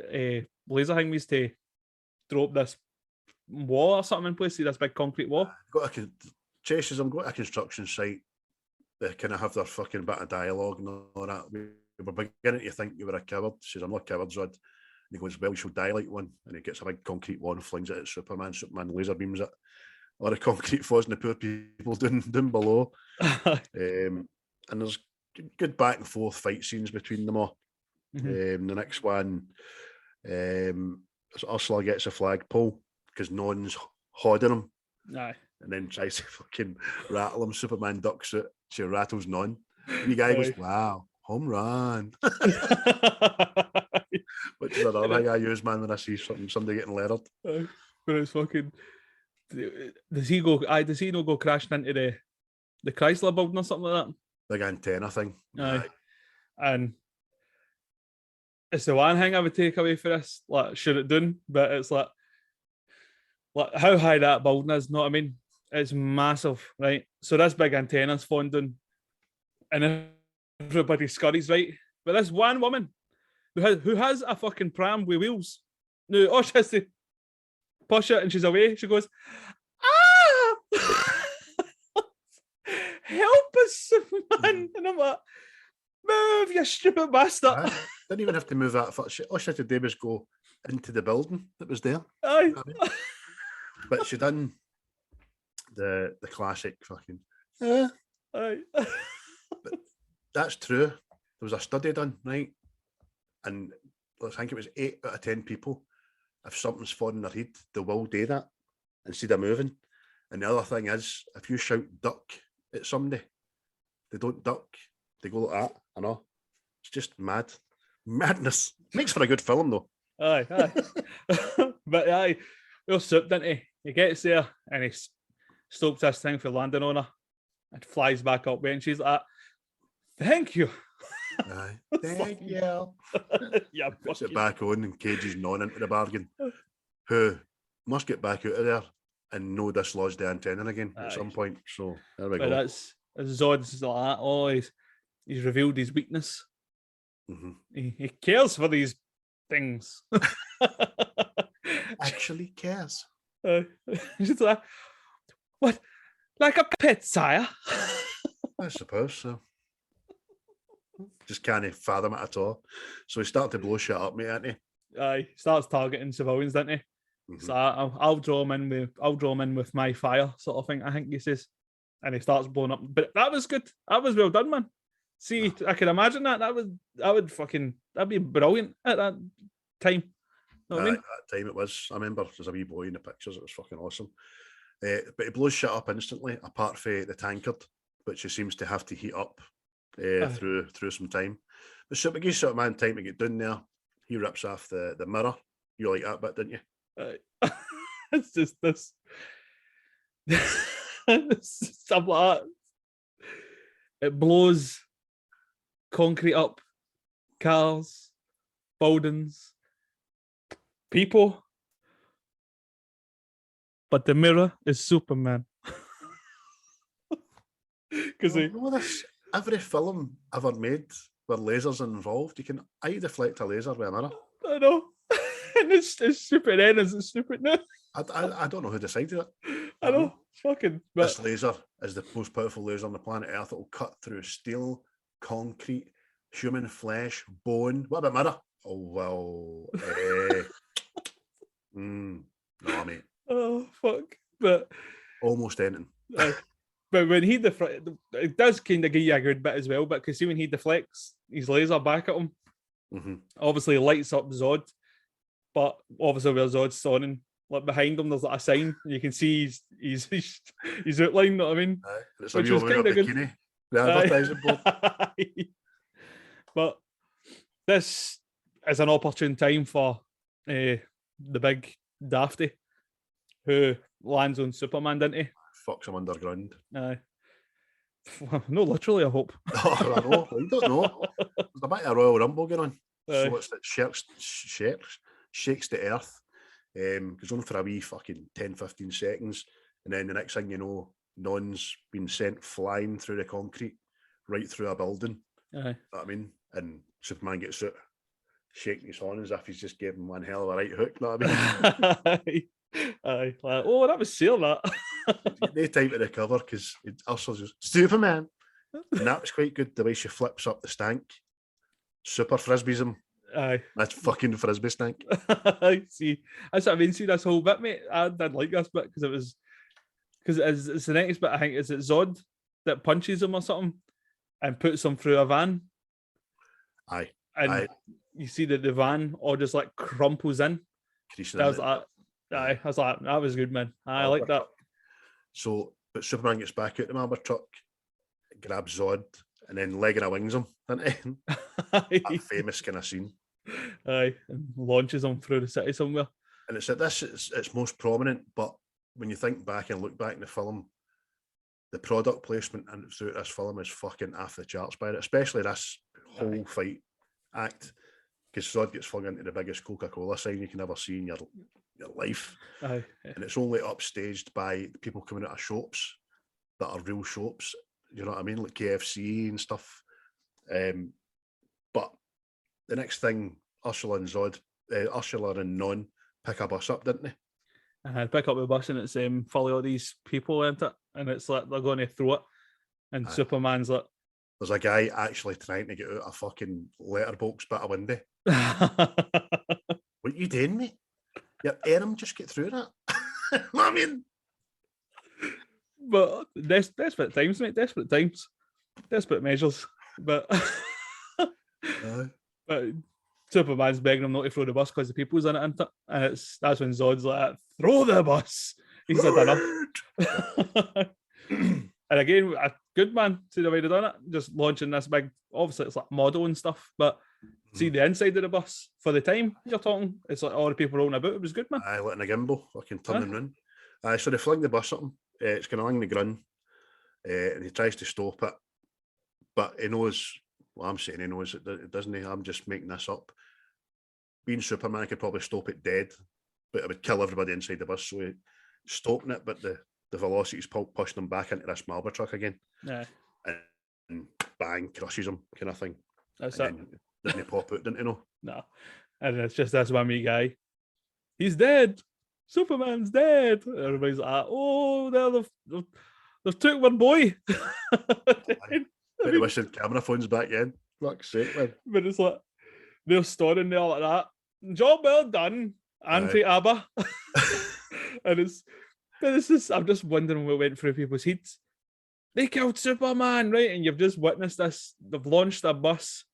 laser thingies to throw up this wall or something in place. See this big concrete wall? Chases them, go to a construction site. They kind of have their fucking bit of dialogue and all that. We were beginning to think you were a coward. She says, "I'm not a coward, Zod." And he goes, "Well, you should die like one." And he gets a big concrete wall and flings it at Superman. Superman laser beams it. A lot of concrete falls and the poor people down below. And there's good back and forth fight scenes between them all. Mm-hmm. The next one, Ursula gets a flagpole because Non's hodding him. Aye. And then tries to fucking rattle him. Superman ducks it. She rattles Non. And the guy goes, "Wow, home run." Which is another thing I use, man, when I see somebody getting leathered. But it's fucking... Does he not go crashing into the Chrysler building or something like that? Big antenna thing. Aye. And it's the one thing I would take away for this, like, should it done, but it's like how high that building is, know what I mean? It's massive, right? So this big antenna's falling down and everybody scurries, right? But this one woman who has a fucking pram with wheels, no, she has to push it and she's away. She goes, "Help us, man!" And I'm like, "Move, you stupid bastard!" I didn't even have to move that far. All she had to do was go into the building that was there. Aye. You know what I mean? But she done the classic fucking. Aye. But that's true. There was a study done, right? And I think it was 8 out of 10 people, if something's falling their head, they will do that instead of moving. And the other thing is, if you shout "duck" at somebody, they don't duck. They go like that. I know. It's just madness. Makes for a good film, though. Aye. But aye, well, soup, didn't he? He gets there and he stops this thing for landing on her. It flies back up and she's like, "Thank you." Aye. Thank you. Yeah, puts it back on and cages Non into the bargain, who must get back out of there and no dislodge the antenna again at some point. So there we go. That's Zod's like that. Oh, he's revealed his weakness. Mm-hmm. He cares for these things. Actually cares. She's like, "What? Like a pet, sire?" I suppose so. Just can't fathom it at all. So he started to blow shit up, mate, ain't he? Aye, starts targeting civilians, doesn't he? Mm-hmm. So I'll draw him in with my fire, sort of thing. I think he says, and he starts blowing up. But that was good. That was well done, man. See, I can imagine that. That'd be brilliant at that time. Know what I mean? At that time it was. I remember as a wee boy in the pictures, it was fucking awesome. But he blows shit up instantly, apart from the tankard, which he seems to have to heat up through some time. But so it gives Superman time to get down there. He rips off the mirror. You like that bit, didn't you? It's just this. Stuff like that. It blows concrete up, cars, buildings, people. But the mirror is Superman. Because every film ever made where lasers involved, you can eye deflect a laser with a mirror. I know. And it's stupid then, is it stupid now? I don't know who decided it. I know. It's fucking... But... This laser is the most powerful laser on the planet Earth. It will cut through steel, concrete, human flesh, bone. What about mirror? Oh, well. No, mate. Oh, fuck. But... Almost anything. But when he it does kind of give you a good bit as well, but because see when he deflects his laser back at him, obviously lights up Zod, but obviously where Zod's standing, like behind him, there's like a sign, and you can see his outline, you know what I mean? It's which was kind of good. The advertising board. But this is an opportune time for the big Dafty, who lands on Superman, didn't he? Fucks him underground. Aye. No, literally, I hope. Oh, I know. You don't know. There's a bit of Royal Rumble going on. So it shakes the earth. Goes on for a wee fucking 10-15 seconds. And then the next thing you know, Non's been sent flying through the concrete, right through a building. Aye. You know what I mean? And Superman gets out, shaking his horn as if he's just gave him one hell of a right hook. You know what I mean? Aye. Like, oh, that was seal that. No time to recover because Ursula's just Superman. And that was quite good, the way she flips up the stank. Super frisbees him. Aye. That's fucking frisbee stank. See, that's what I mean. See this whole bit, mate. I did like this bit because it's the next bit. I think is it Zod that punches him or something and puts him through a van. Aye. And you see that the van all just like crumples in. That was like, aye. I was like, that was good, man. I like that. So, but Superman gets back out the Marble truck, grabs Zod, and then legging a wings him, doesn't he? That famous kind of scene. Aye, and launches him through the city somewhere. And it's at this, it's most prominent, but when you think back and look back in the film, the product placement and through this film is fucking off the charts by it, especially this whole fight act, because Zod gets flung into the biggest Coca-Cola sign you can ever see in your life. Aye. And it's only upstaged by people coming out of shops that are real shops, you know what I mean, like KFC and stuff. But the next thing, Ursula and Non pick a bus up, didn't they? Pick up the bus and it's full of these people in it, and it's like they're going to throw it, and Superman's like, there's a guy actually trying to get out a fucking letterbox bit of window. What you doing, mate? Your arm just get through that. I mean, but desperate times, mate. Desperate times, desperate measures. But but Superman's begging him not to throw the bus because the people's in it, isn't it? And that's when Zod's like, throw the bus. He's had enough. And again, a good man, see the way they've done it, just launching this big, obviously it's like model and stuff, but see the inside of the bus for the time you're talking, it's like all the people rolling about. It was good, man. Aye, letting a gimbal, fucking turning round. So they fling the bus at him. It's going along the ground, and he tries to stop it, but he knows. Well, I'm saying he knows it doesn't. I'm just making this up. Being Superman, could probably stop it dead, but it would kill everybody inside the bus. So he's stopping it, but the velocity's pushing him back into this Marble truck again. Yeah. And bang, crushes him, kind of thing. That's it. Didn't he pop out, didn't he know? No. And it's just this one wee guy. He's dead. Superman's dead. And everybody's like, oh, they've took one boy. I wish the camera phones back in. Fuck's sake, man. But it's like, they're standing there like that. Job well done, Auntie Abba. And it's just, I'm just wondering what went through people's heads. they killed Superman, right? And you've just witnessed this. They've launched a bus.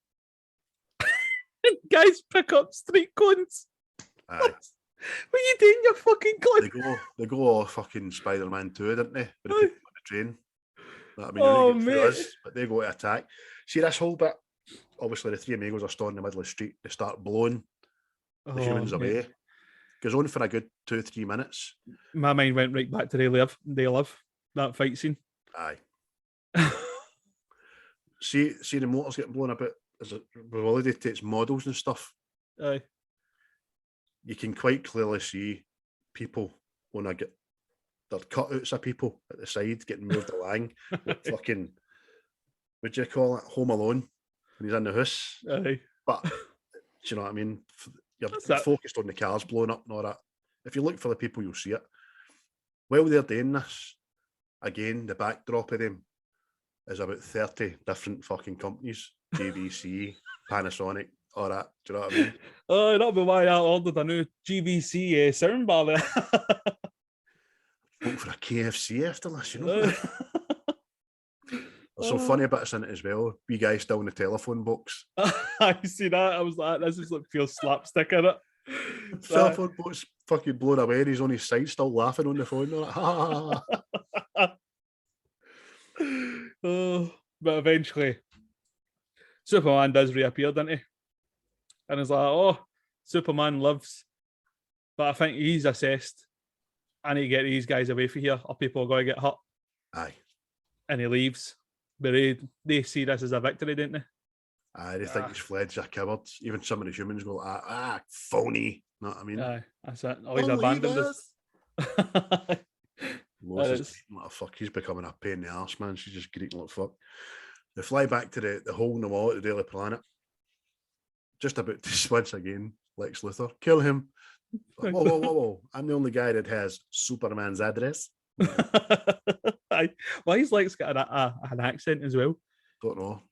Guys pick up street cones. Aye. What are you doing, you fucking cunt? They go all fucking Spider-Man 2, didn't they? With the people on the train. I mean, Oh, you get through mate. us, but they go to attack. See this whole bit? Obviously, the three amigos are stood in the middle of the street. They start blowing the humans away. Goes on for a good 2-3 minutes. My mind went right back to They Live, that fight scene. Aye. see the motors getting blown about as it related to its models and stuff. Aye. You can quite clearly see people when I get their cutouts of people at the side getting moved along. Like fucking, what do you call it? Home Alone when he's in the house. Aye. But do you know what I mean? You're that? focused on the cars blowing up and all that. If you look for the people, you'll see it. While they're doing this, again, the backdrop of them is about 30 different fucking companies. GVC, Panasonic, all that. Do you know what I mean? Oh, that'll be why I ordered a new GVC soundbar there. Look for a KFC after this, you know. There's some funny bits in it as well. Wee guy still in the telephone box. I see that. I was like, this is like pure slapstick in it. Telephone box fucking blown away and he's on his side still laughing on the phone. Like, ha, ha, ha. But eventually, Superman does reappear, doesn't he? And it's like, oh, Superman lives. But I think he's assessed, I need to get these guys away from here or people are going to get hurt. Aye. And he leaves. But they see this as a victory, don't they? Aye, they think he's fled, he's a coward. Even some of the humans go, phony. Know what I mean? Aye, that's it. Oh, he's abandoned us. Lois is what the fuck, he's becoming a pain in the arse, man. She's just greeting like fuck. They fly back to the hole in the wall at the Daily Planet. Just about to switch again, Lex Luthor. Kill him. Whoa, whoa, whoa, whoa. I'm the only guy that has Superman's address. Why is Lex got an accent as well? Don't know.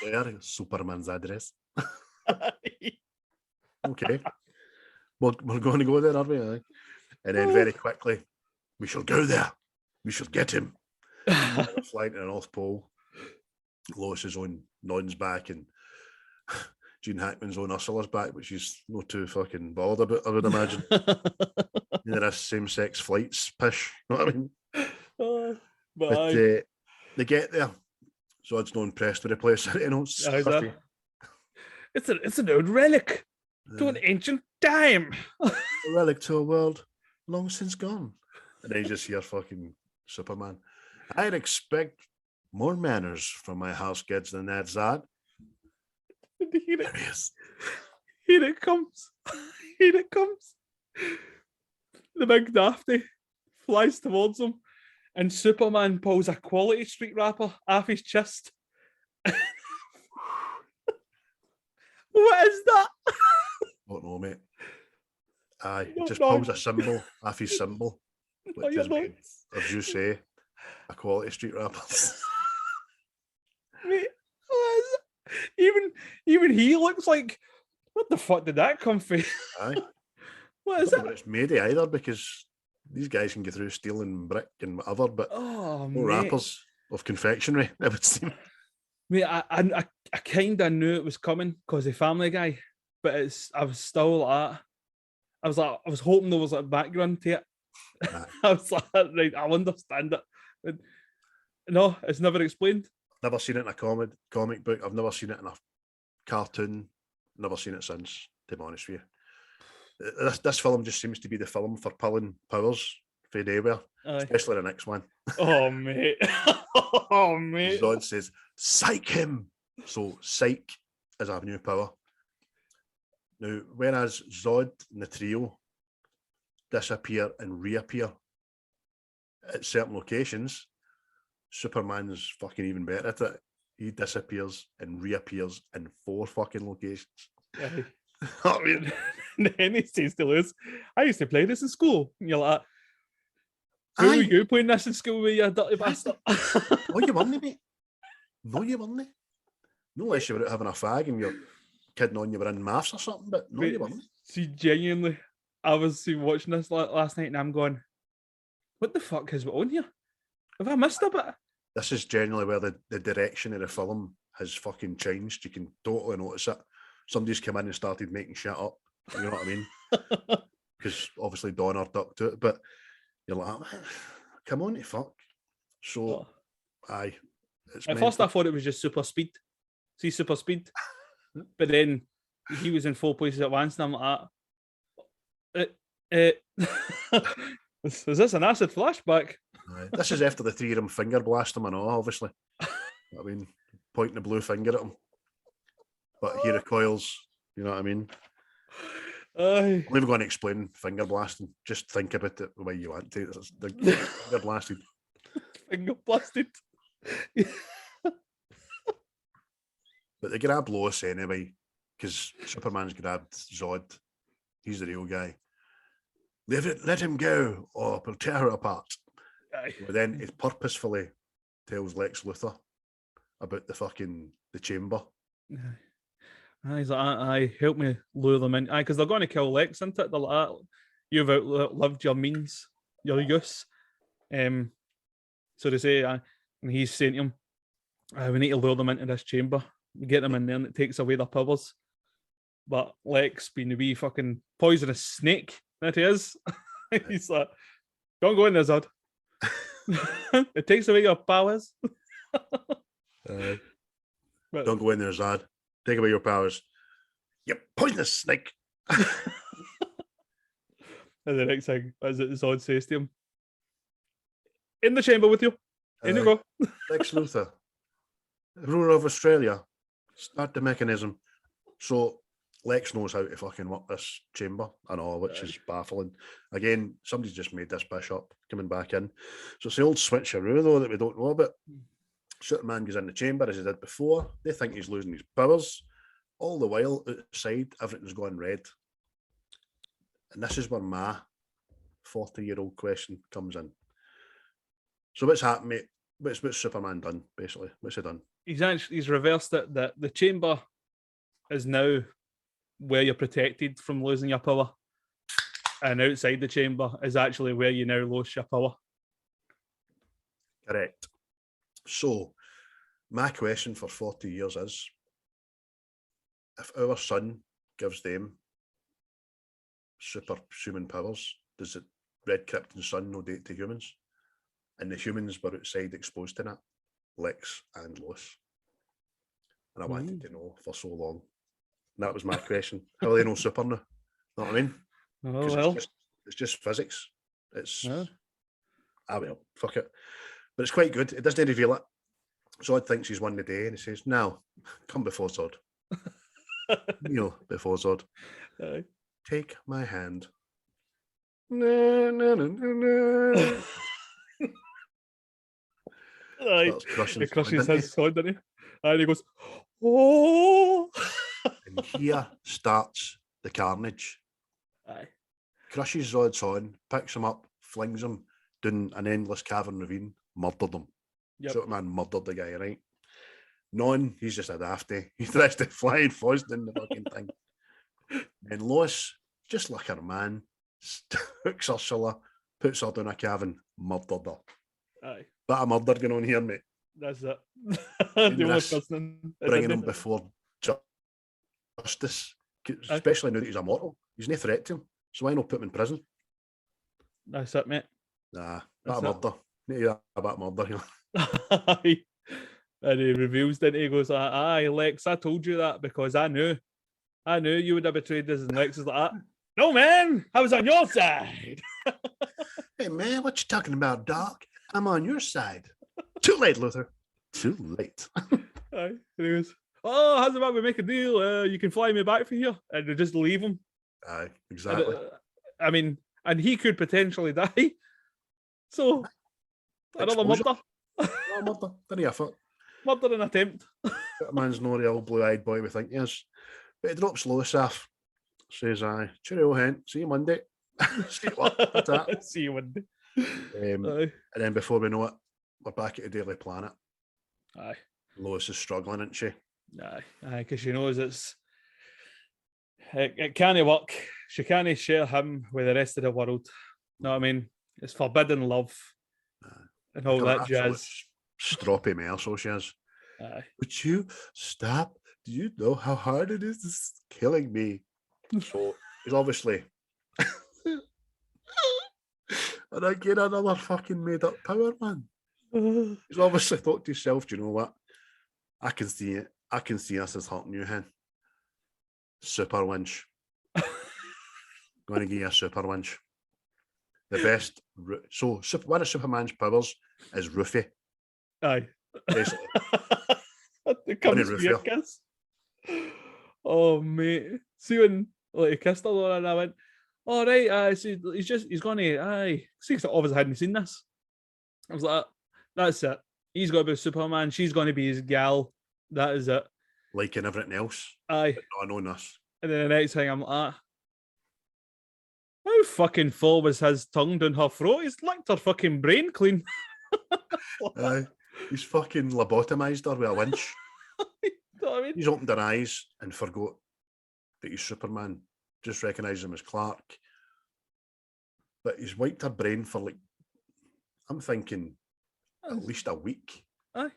There, Superman's address. Okay. We're going to go there, are we? And then very quickly, we shall go there. We shall get him. Flying to the North Pole. Lois's own Non's back and Gene Hackman's own Ursula's back, which she's not too fucking bothered about, I would imagine. There is same-sex flights, pish. You know what I mean? But they get there. Zod's not impressed with the place. You know, it's an old relic to an ancient time. A relic to a world long since gone. And then you just hear fucking Superman. I'd expect more manners from my house kids than that, Zod. Here it comes. Here it comes. The big Dafty flies towards him, and Superman pulls a Quality Street wrapper off his chest. What is that? Don't know, mate. Aye, he just pulls a symbol off his symbol, which is, as you say, a Quality Street wrapper. Mate, what is it? Even he looks like, what the fuck did that come from? Aye. What is it? But it's made of either, because these guys can get through stealing brick and whatever, but no wrappers of confectionery, it would seem. Mate, I kind of knew it was coming because of Family Guy, but I was still like, I was hoping there was a background to it. I was like, right, I'll understand it. But no, it's never explained. Never seen it in a comic book. I've never seen it in a cartoon. Never seen it since, to be honest with you. This film just seems to be the film for pulling powers from anywhere, especially the next one. Oh, mate. Oh, mate. Zod says, psych him. So, psych is a new power. Now, whereas Zod and the trio disappear and reappear at certain locations, Superman's fucking even better at it. He disappears and reappears in 4 fucking locations. I mean, then he says to Lois, I used to play this in school. And you're like, who are you playing this in school with, you dirty bastard? No, you weren't, mate. No, you weren't. No, unless you were out having a fag and you're kidding on you were in maths or something, but no, you weren't. See, genuinely, I was watching this last night and I'm going, what the fuck is on here? Have I missed a bit? This is generally where the direction of the film has fucking changed. You can totally notice it. Somebody's come in and started making shit up. You know what I mean? Because obviously Donner ducked to it, but you're like, come on, fuck. So, aye. At first, I thought it was just super speed. See, super speed. But then he was in 4 places at once, and I'm like, is this an acid flashback? Aye. This is after the three of them finger blast him and all, obviously. I mean, pointing the blue finger at him. But he recoils, you know what I mean? Aye. I'm never going to explain finger blasting. Just think about it the way you want to. Finger blasted. Finger blasted. But they grab Lois anyway, because Superman's grabbed Zod. He's the real guy. Let him go, or we'll tear her apart. Aye. But then he purposefully tells Lex Luthor about the chamber. Aye. He's like, aye, help me lure them in. Aye, because they're going to kill Lex, isn't it? They're like, you've outlived your means, your use. So they say, and he's saying to him, we need to lure them into this chamber. We get them in there and it takes away their powers. But Lex, being the wee fucking poisonous snake that he is, he's like, don't go in there, Zod. It takes away your powers. Don't go in there, Zod. Take away your powers. You poisonous snake. And the next thing is that Zod says to him, in the chamber with you. In you go. Lex Luthor, ruler of Australia, start the mechanism. So Lex knows how to fucking work this chamber and all, which is baffling. Again, somebody's just made this bishop coming back in. So it's the old switcheroo, though, that we don't know about. Superman goes in the chamber as he did before. They think he's losing his powers. All the while, outside, everything's going red. And this is where my 40-year-old question comes in. So what's happened, mate? What's Superman done, basically? What's he done? He's reversed it. That the chamber is now where you're protected from losing your power. And outside the chamber is actually where you now lose your power. Correct. So, my question for 40 years is, if our sun gives them superhuman powers, does the red Krypton sun no date to humans? And the humans were outside exposed to that, Lex and Lois. And I wanted to know for so long. And that was my question. How are they no super now? Know what I mean? Oh, well. It's just physics. Well, fuck it. But it's quite good. It doesn't reveal it. Zod thinks he's won the day, and he says, "Now, come before Zod. Kneel before Zod. Take my hand." No, no, no, no, no. He crushes his sword, doesn't he? And he goes, oh! And here starts the carnage. Aye. Crushes Zod's on, picks him up, flings him down an endless cavern ravine, murdered him. Yep. Superman murdered the guy, right? Non, he's just a dafty. He tries to fly and falls down the fucking thing. And Lois, just like her man, hooks Ursula, puts her down a cavern, murdered her. Aye. Bit of murder going on here, mate. That's it. Bringing him before justice, especially now that he's immortal. He's no threat to him, so why not put him in prison? That's it, mate. Nah, bit of murder. Yeah, a bit of murder. Aye. And he reveals that he goes, aye, Lex, I told you that because I knew you would have betrayed us. And Lex is like, no, man, I was on your side. Hey, man, what you talking about, Doc? I'm on your side. Too late, Luthor. Too late. Aye. And he goes, oh, how's about we make a deal? You can fly me back from here. And they just leave him. Aye, exactly. And, and he could potentially die. So, another murder. Murder. Didn't he effort? Murder an attempt. Man's not the old blue-eyed boy we think he is. But he drops Lois off. Says, aye, cheerio, hen. See you Monday. See what? That's that. See you Monday. And then before we know it, we're back at the Daily Planet. Aye. Lois is struggling, isn't she? Aye, because she knows it can't work. She can't share him with the rest of the world. You know what I mean? It's forbidden love and all that jazz. Stroppy mare, so she is. Aye. Would you stop? Do you know how hard it is? This is killing me. So he's obviously... And again, another fucking made-up power, man. He's obviously thought to himself, do you know what? I can see it. I can see us as Hot New Hen. Super winch. Going to give you a super winch. The best. So, one of Superman's powers is roofie. Aye. Basically. It comes to your kiss. Oh, mate. See when he kissed her and I went, all right, so he's going to, see, obviously I hadn't seen this. I was like, that's it. He's got to be Superman. She's going to be his gal. That is it. Like in everything else. Aye. I know this. And then the next thing I'm like, how fucking full was his tongue down her throat? He's licked her fucking brain clean. Aye. He's fucking lobotomized her with a winch. You know what I mean? He's opened her eyes and forgot that he's Superman. Just recognised him as Clark. But he's wiped her brain for like, I'm thinking, at least a week. Aye.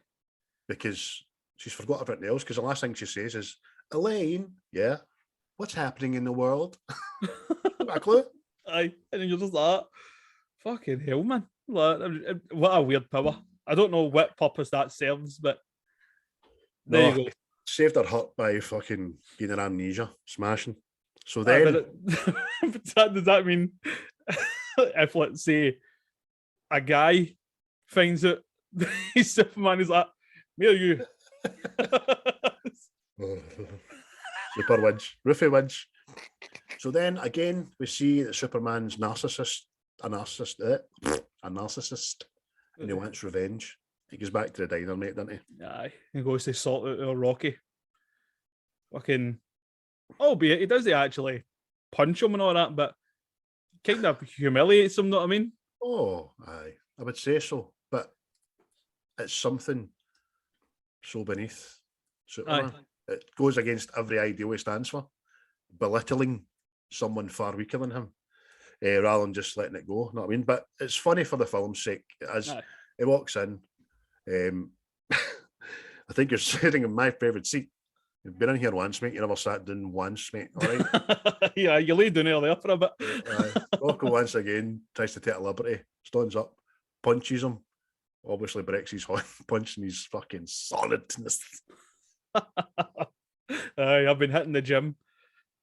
Because she's forgot everything else. Because the last thing she says is, Elaine, yeah, what's happening in the world? Got a clue? Aye. And then you're just like, fucking hell, man. Like, what a weird power. I don't know what purpose that serves, but there you go. Saved her hut by fucking getting her amnesia, smashing. So then... but does that mean if, let's say, a guy finds out he's Superman, he's like, me or you? Super winch, roofie winch. So then again, we see that Superman's a narcissist, and he wants revenge. He goes back to the diner, mate, doesn't he? Aye, he goes to sort out Rocky. Fucking, albeit he doesn't actually punch him and all that, but kind of humiliates him, know what I mean? Oh, aye, I would say so, but it's something so beneath Superman. Aye. It goes against every ideal he stands for, belittling someone far weaker than him, rather than just letting it go, know what I mean? But it's funny for the film's sake, as he walks in. I think you're sitting in my favourite seat. You've been in here once, mate. You never sat down once, mate. All right. Yeah, you laid down earlier for a bit. Rocco once again tries to take a liberty, stands up, punches him. Obviously breaks his hand, punching his fucking solidness. I've been hitting the gym.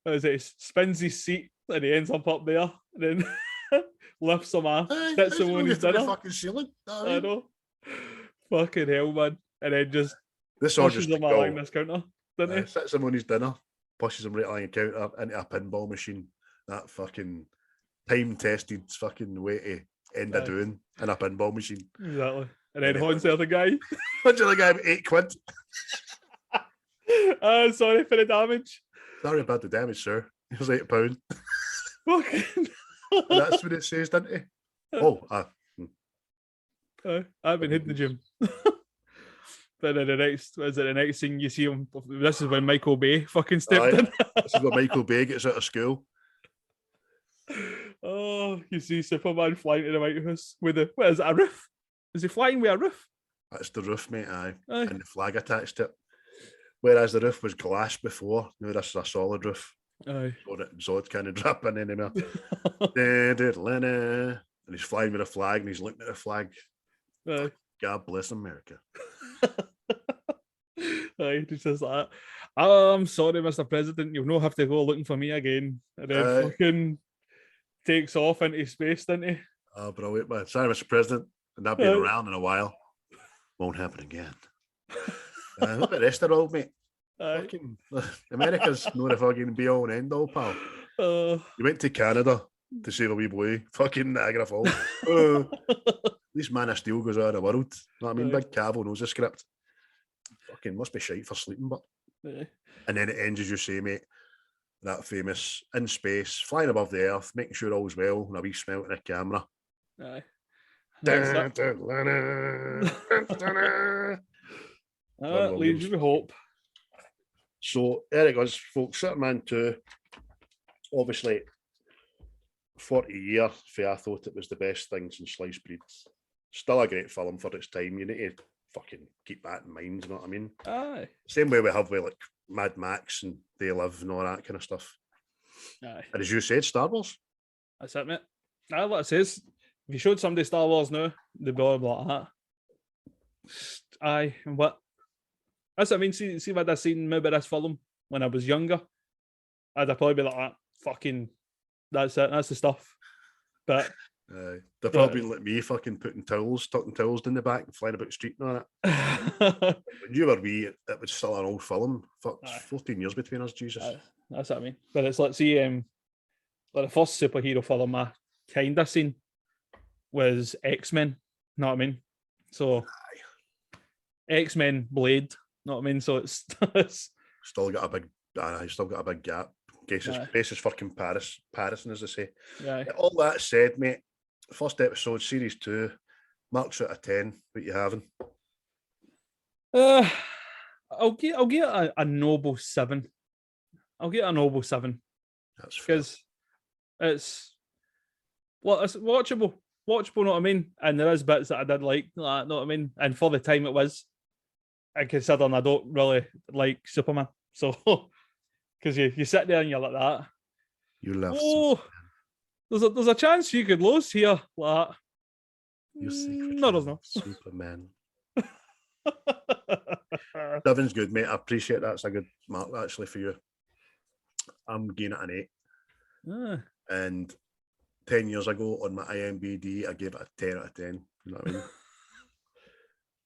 He spins his seat and he ends up there, and then lifts him off, sits him on his dinner. Fucking ceiling. I know. Fucking hell, man. And then just pushes him along this counter, doesn't he? Sits him on his dinner, pushes him right along the counter into a pinball machine. That fucking time-tested fucking way to end a doing in a pinball machine. Exactly. And then haunts the other guy. Haunts the other guy with £8. Sorry for the damage. Sorry about the damage, sir. It was £8. Fucking. That's what it says, doesn't it? I've been hitting the gym. But then the next thing you see him, this is when Michael Bay fucking stepped in. This is where Michael Bay gets out of school. Oh, you see Superman flying to the White House with what is it, a roof? Is he flying with a roof? That's the roof, mate, aye. And the flag attached to it. Whereas the roof was glass before, now this is a solid roof. Aye. So it can't drop in anymore. And he's flying with a flag and he's looking at the flag. Aye. God bless America. Aye, it's just like, I'm sorry, Mr. President, you'll not have to go looking for me again. And then fucking takes off into space, doesn't he? Oh, brilliant, man. Sorry, Mr. President. And not being around in a while. Won't happen again. What about the rest of the world, mate? Fucking, America's not a fucking be all and end all, pal. You went to Canada to save a wee boy. Fucking Niagara Falls. This Man of Steel goes out of the world. You know what I mean? Big Cavill knows the script. Fucking must be shite for sleeping, but. And then it ends, as you say, mate, that famous in space, flying above the earth, making sure all's well, and a wee smile to the camera. Aye. Leaves you with hope. So there it goes, folks. Superman 2, obviously 40 years for I thought it was the best thing since sliced bread. Still a great film for its time. You need to fucking keep that in mind, you know what I mean? Aye. Same way we have with like Mad Max and They Live and all that kind of stuff. Aye. And as you said, Star Wars. That's it, mate. Aye, like it says, if you showed somebody Star Wars now, they'd be all like that. Aye, and what? That's what I mean. See if I'd have seen maybe this film when I was younger, I'd have probably be like, fucking, that's it, that's the stuff. But they've probably been like me, fucking tucking towels in the back and flying about the street and all that. When you were wee, it was still an old film. Fuck, 14 years between us, Jesus. That's what I mean. But it's like, see, like the first superhero film I kind of seen was X-Men. You know what I mean? So, X-Men Blade. You know what I mean? So it's still got a big gap. Case is for comparison, as they say. Yeah. All that said, mate, first episode, series 2, marks out of 10. What you having? I'll get a noble 7. I'll get a noble 7. That's because it's watchable. Watchable, know what I mean? And there is bits that I did like, know what I mean? And for the time it was, and considering I don't really like Superman, so because you sit there and you're like that. You love Superman. There's a chance you could lose here, like that. No, there's not. Superman. Seven's good, mate. I appreciate that. It's a good mark actually for you. I'm giving it an 8. And 10 years ago on my IMDb, I gave it a 10 out of 10. You know what I mean?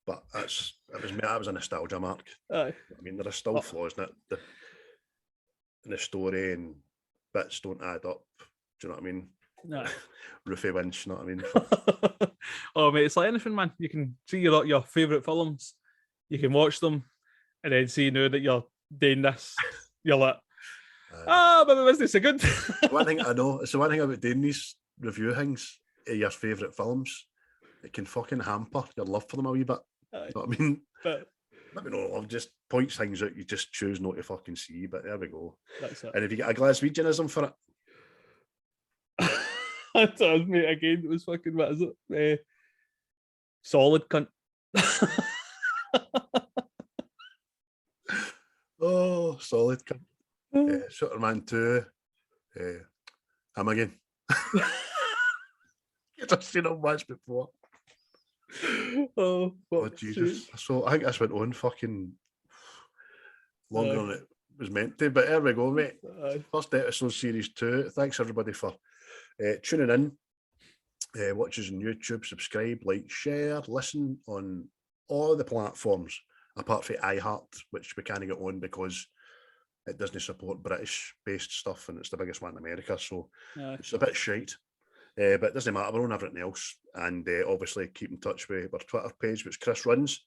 But that was a nostalgia mark. Aye. I mean, there are still flaws in it. In the story and bits don't add up. Do you know what I mean? No. Roofie Winch, you know what I mean? Oh, mate, it's like anything, man. You can see your favourite films, you can watch them, and then see now that you're doing this, you're like, but the business is good. One thing I know, it's the one thing about doing these review things, your favourite films, it can fucking hamper your love for them a wee bit. You know what I mean? But maybe no love, just points things out you just choose not to fucking see, but there we go. That's it. And if you get a Glaswegianism for it. That does, mate, again, it was fucking, what is it? Solid cunt. Oh, solid cunt. Superman 2. Him again. You've just seen him once before. Oh Jesus. So I think this went on fucking longer than it was meant to, but there we go, mate. First episode, series 2. Thanks everybody for tuning in. Watch us on YouTube, subscribe, like, share, listen on all the platforms apart from iHeart, which we can't get on because it doesn't support British based stuff and it's the biggest one in America, so it's a bit shite. But it doesn't matter, we're on everything else. And obviously keep in touch with our Twitter page, which Chris runs,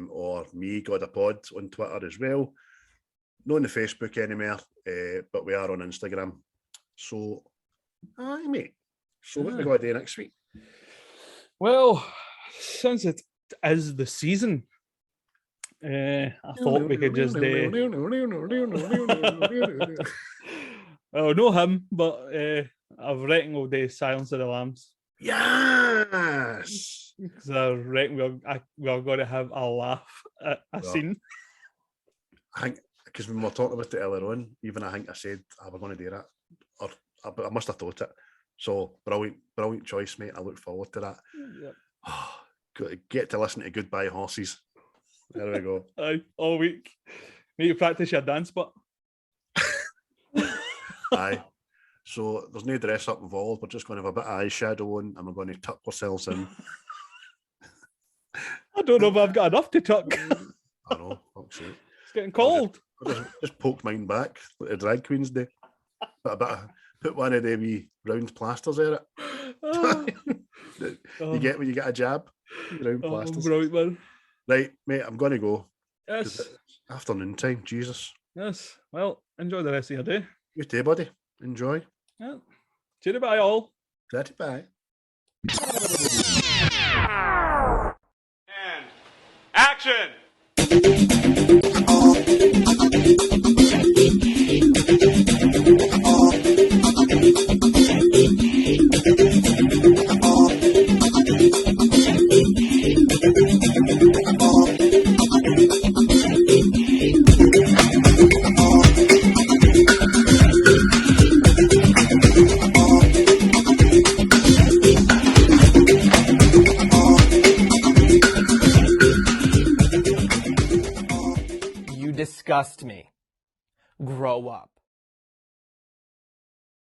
or me, God a Pod, on Twitter as well. Not on the Facebook anymore, but we are on Instagram. So, aye, mate. So what are we going to do next week? Well, since it is the season, I thought we could just oh, no him, but I reckon we'll do Silence of the Lambs. Yes! Because I reckon we're going to have a laugh at a scene. I think, because when we were talking about it earlier on, even I think I said, we're going to do that. Or I must have thought it. So, brilliant choice, mate. I look forward to that. Yep. Get to listen to Goodbye Horses. There we go. Aye, all week. Need to practice your dance, but. Aye. So there's no dress up involved. We're just going to have a bit of eyeshadow on and we're going to tuck ourselves in. I don't know if I've got enough to tuck. I know. Fuck's sake. It's getting cold. Just poke mine back like the drag queens do. Put one of them wee round plasters in it. You get when you get a jab. Round plasters. Right, man. Right, mate, I'm going to go. Yes. Afternoon time, Jesus. Yes. Well, enjoy the rest of your day. You too, buddy. Enjoy. Yeah. Cheerio, bye, all. Cheerio, bye. And action! disgust me. Grow up.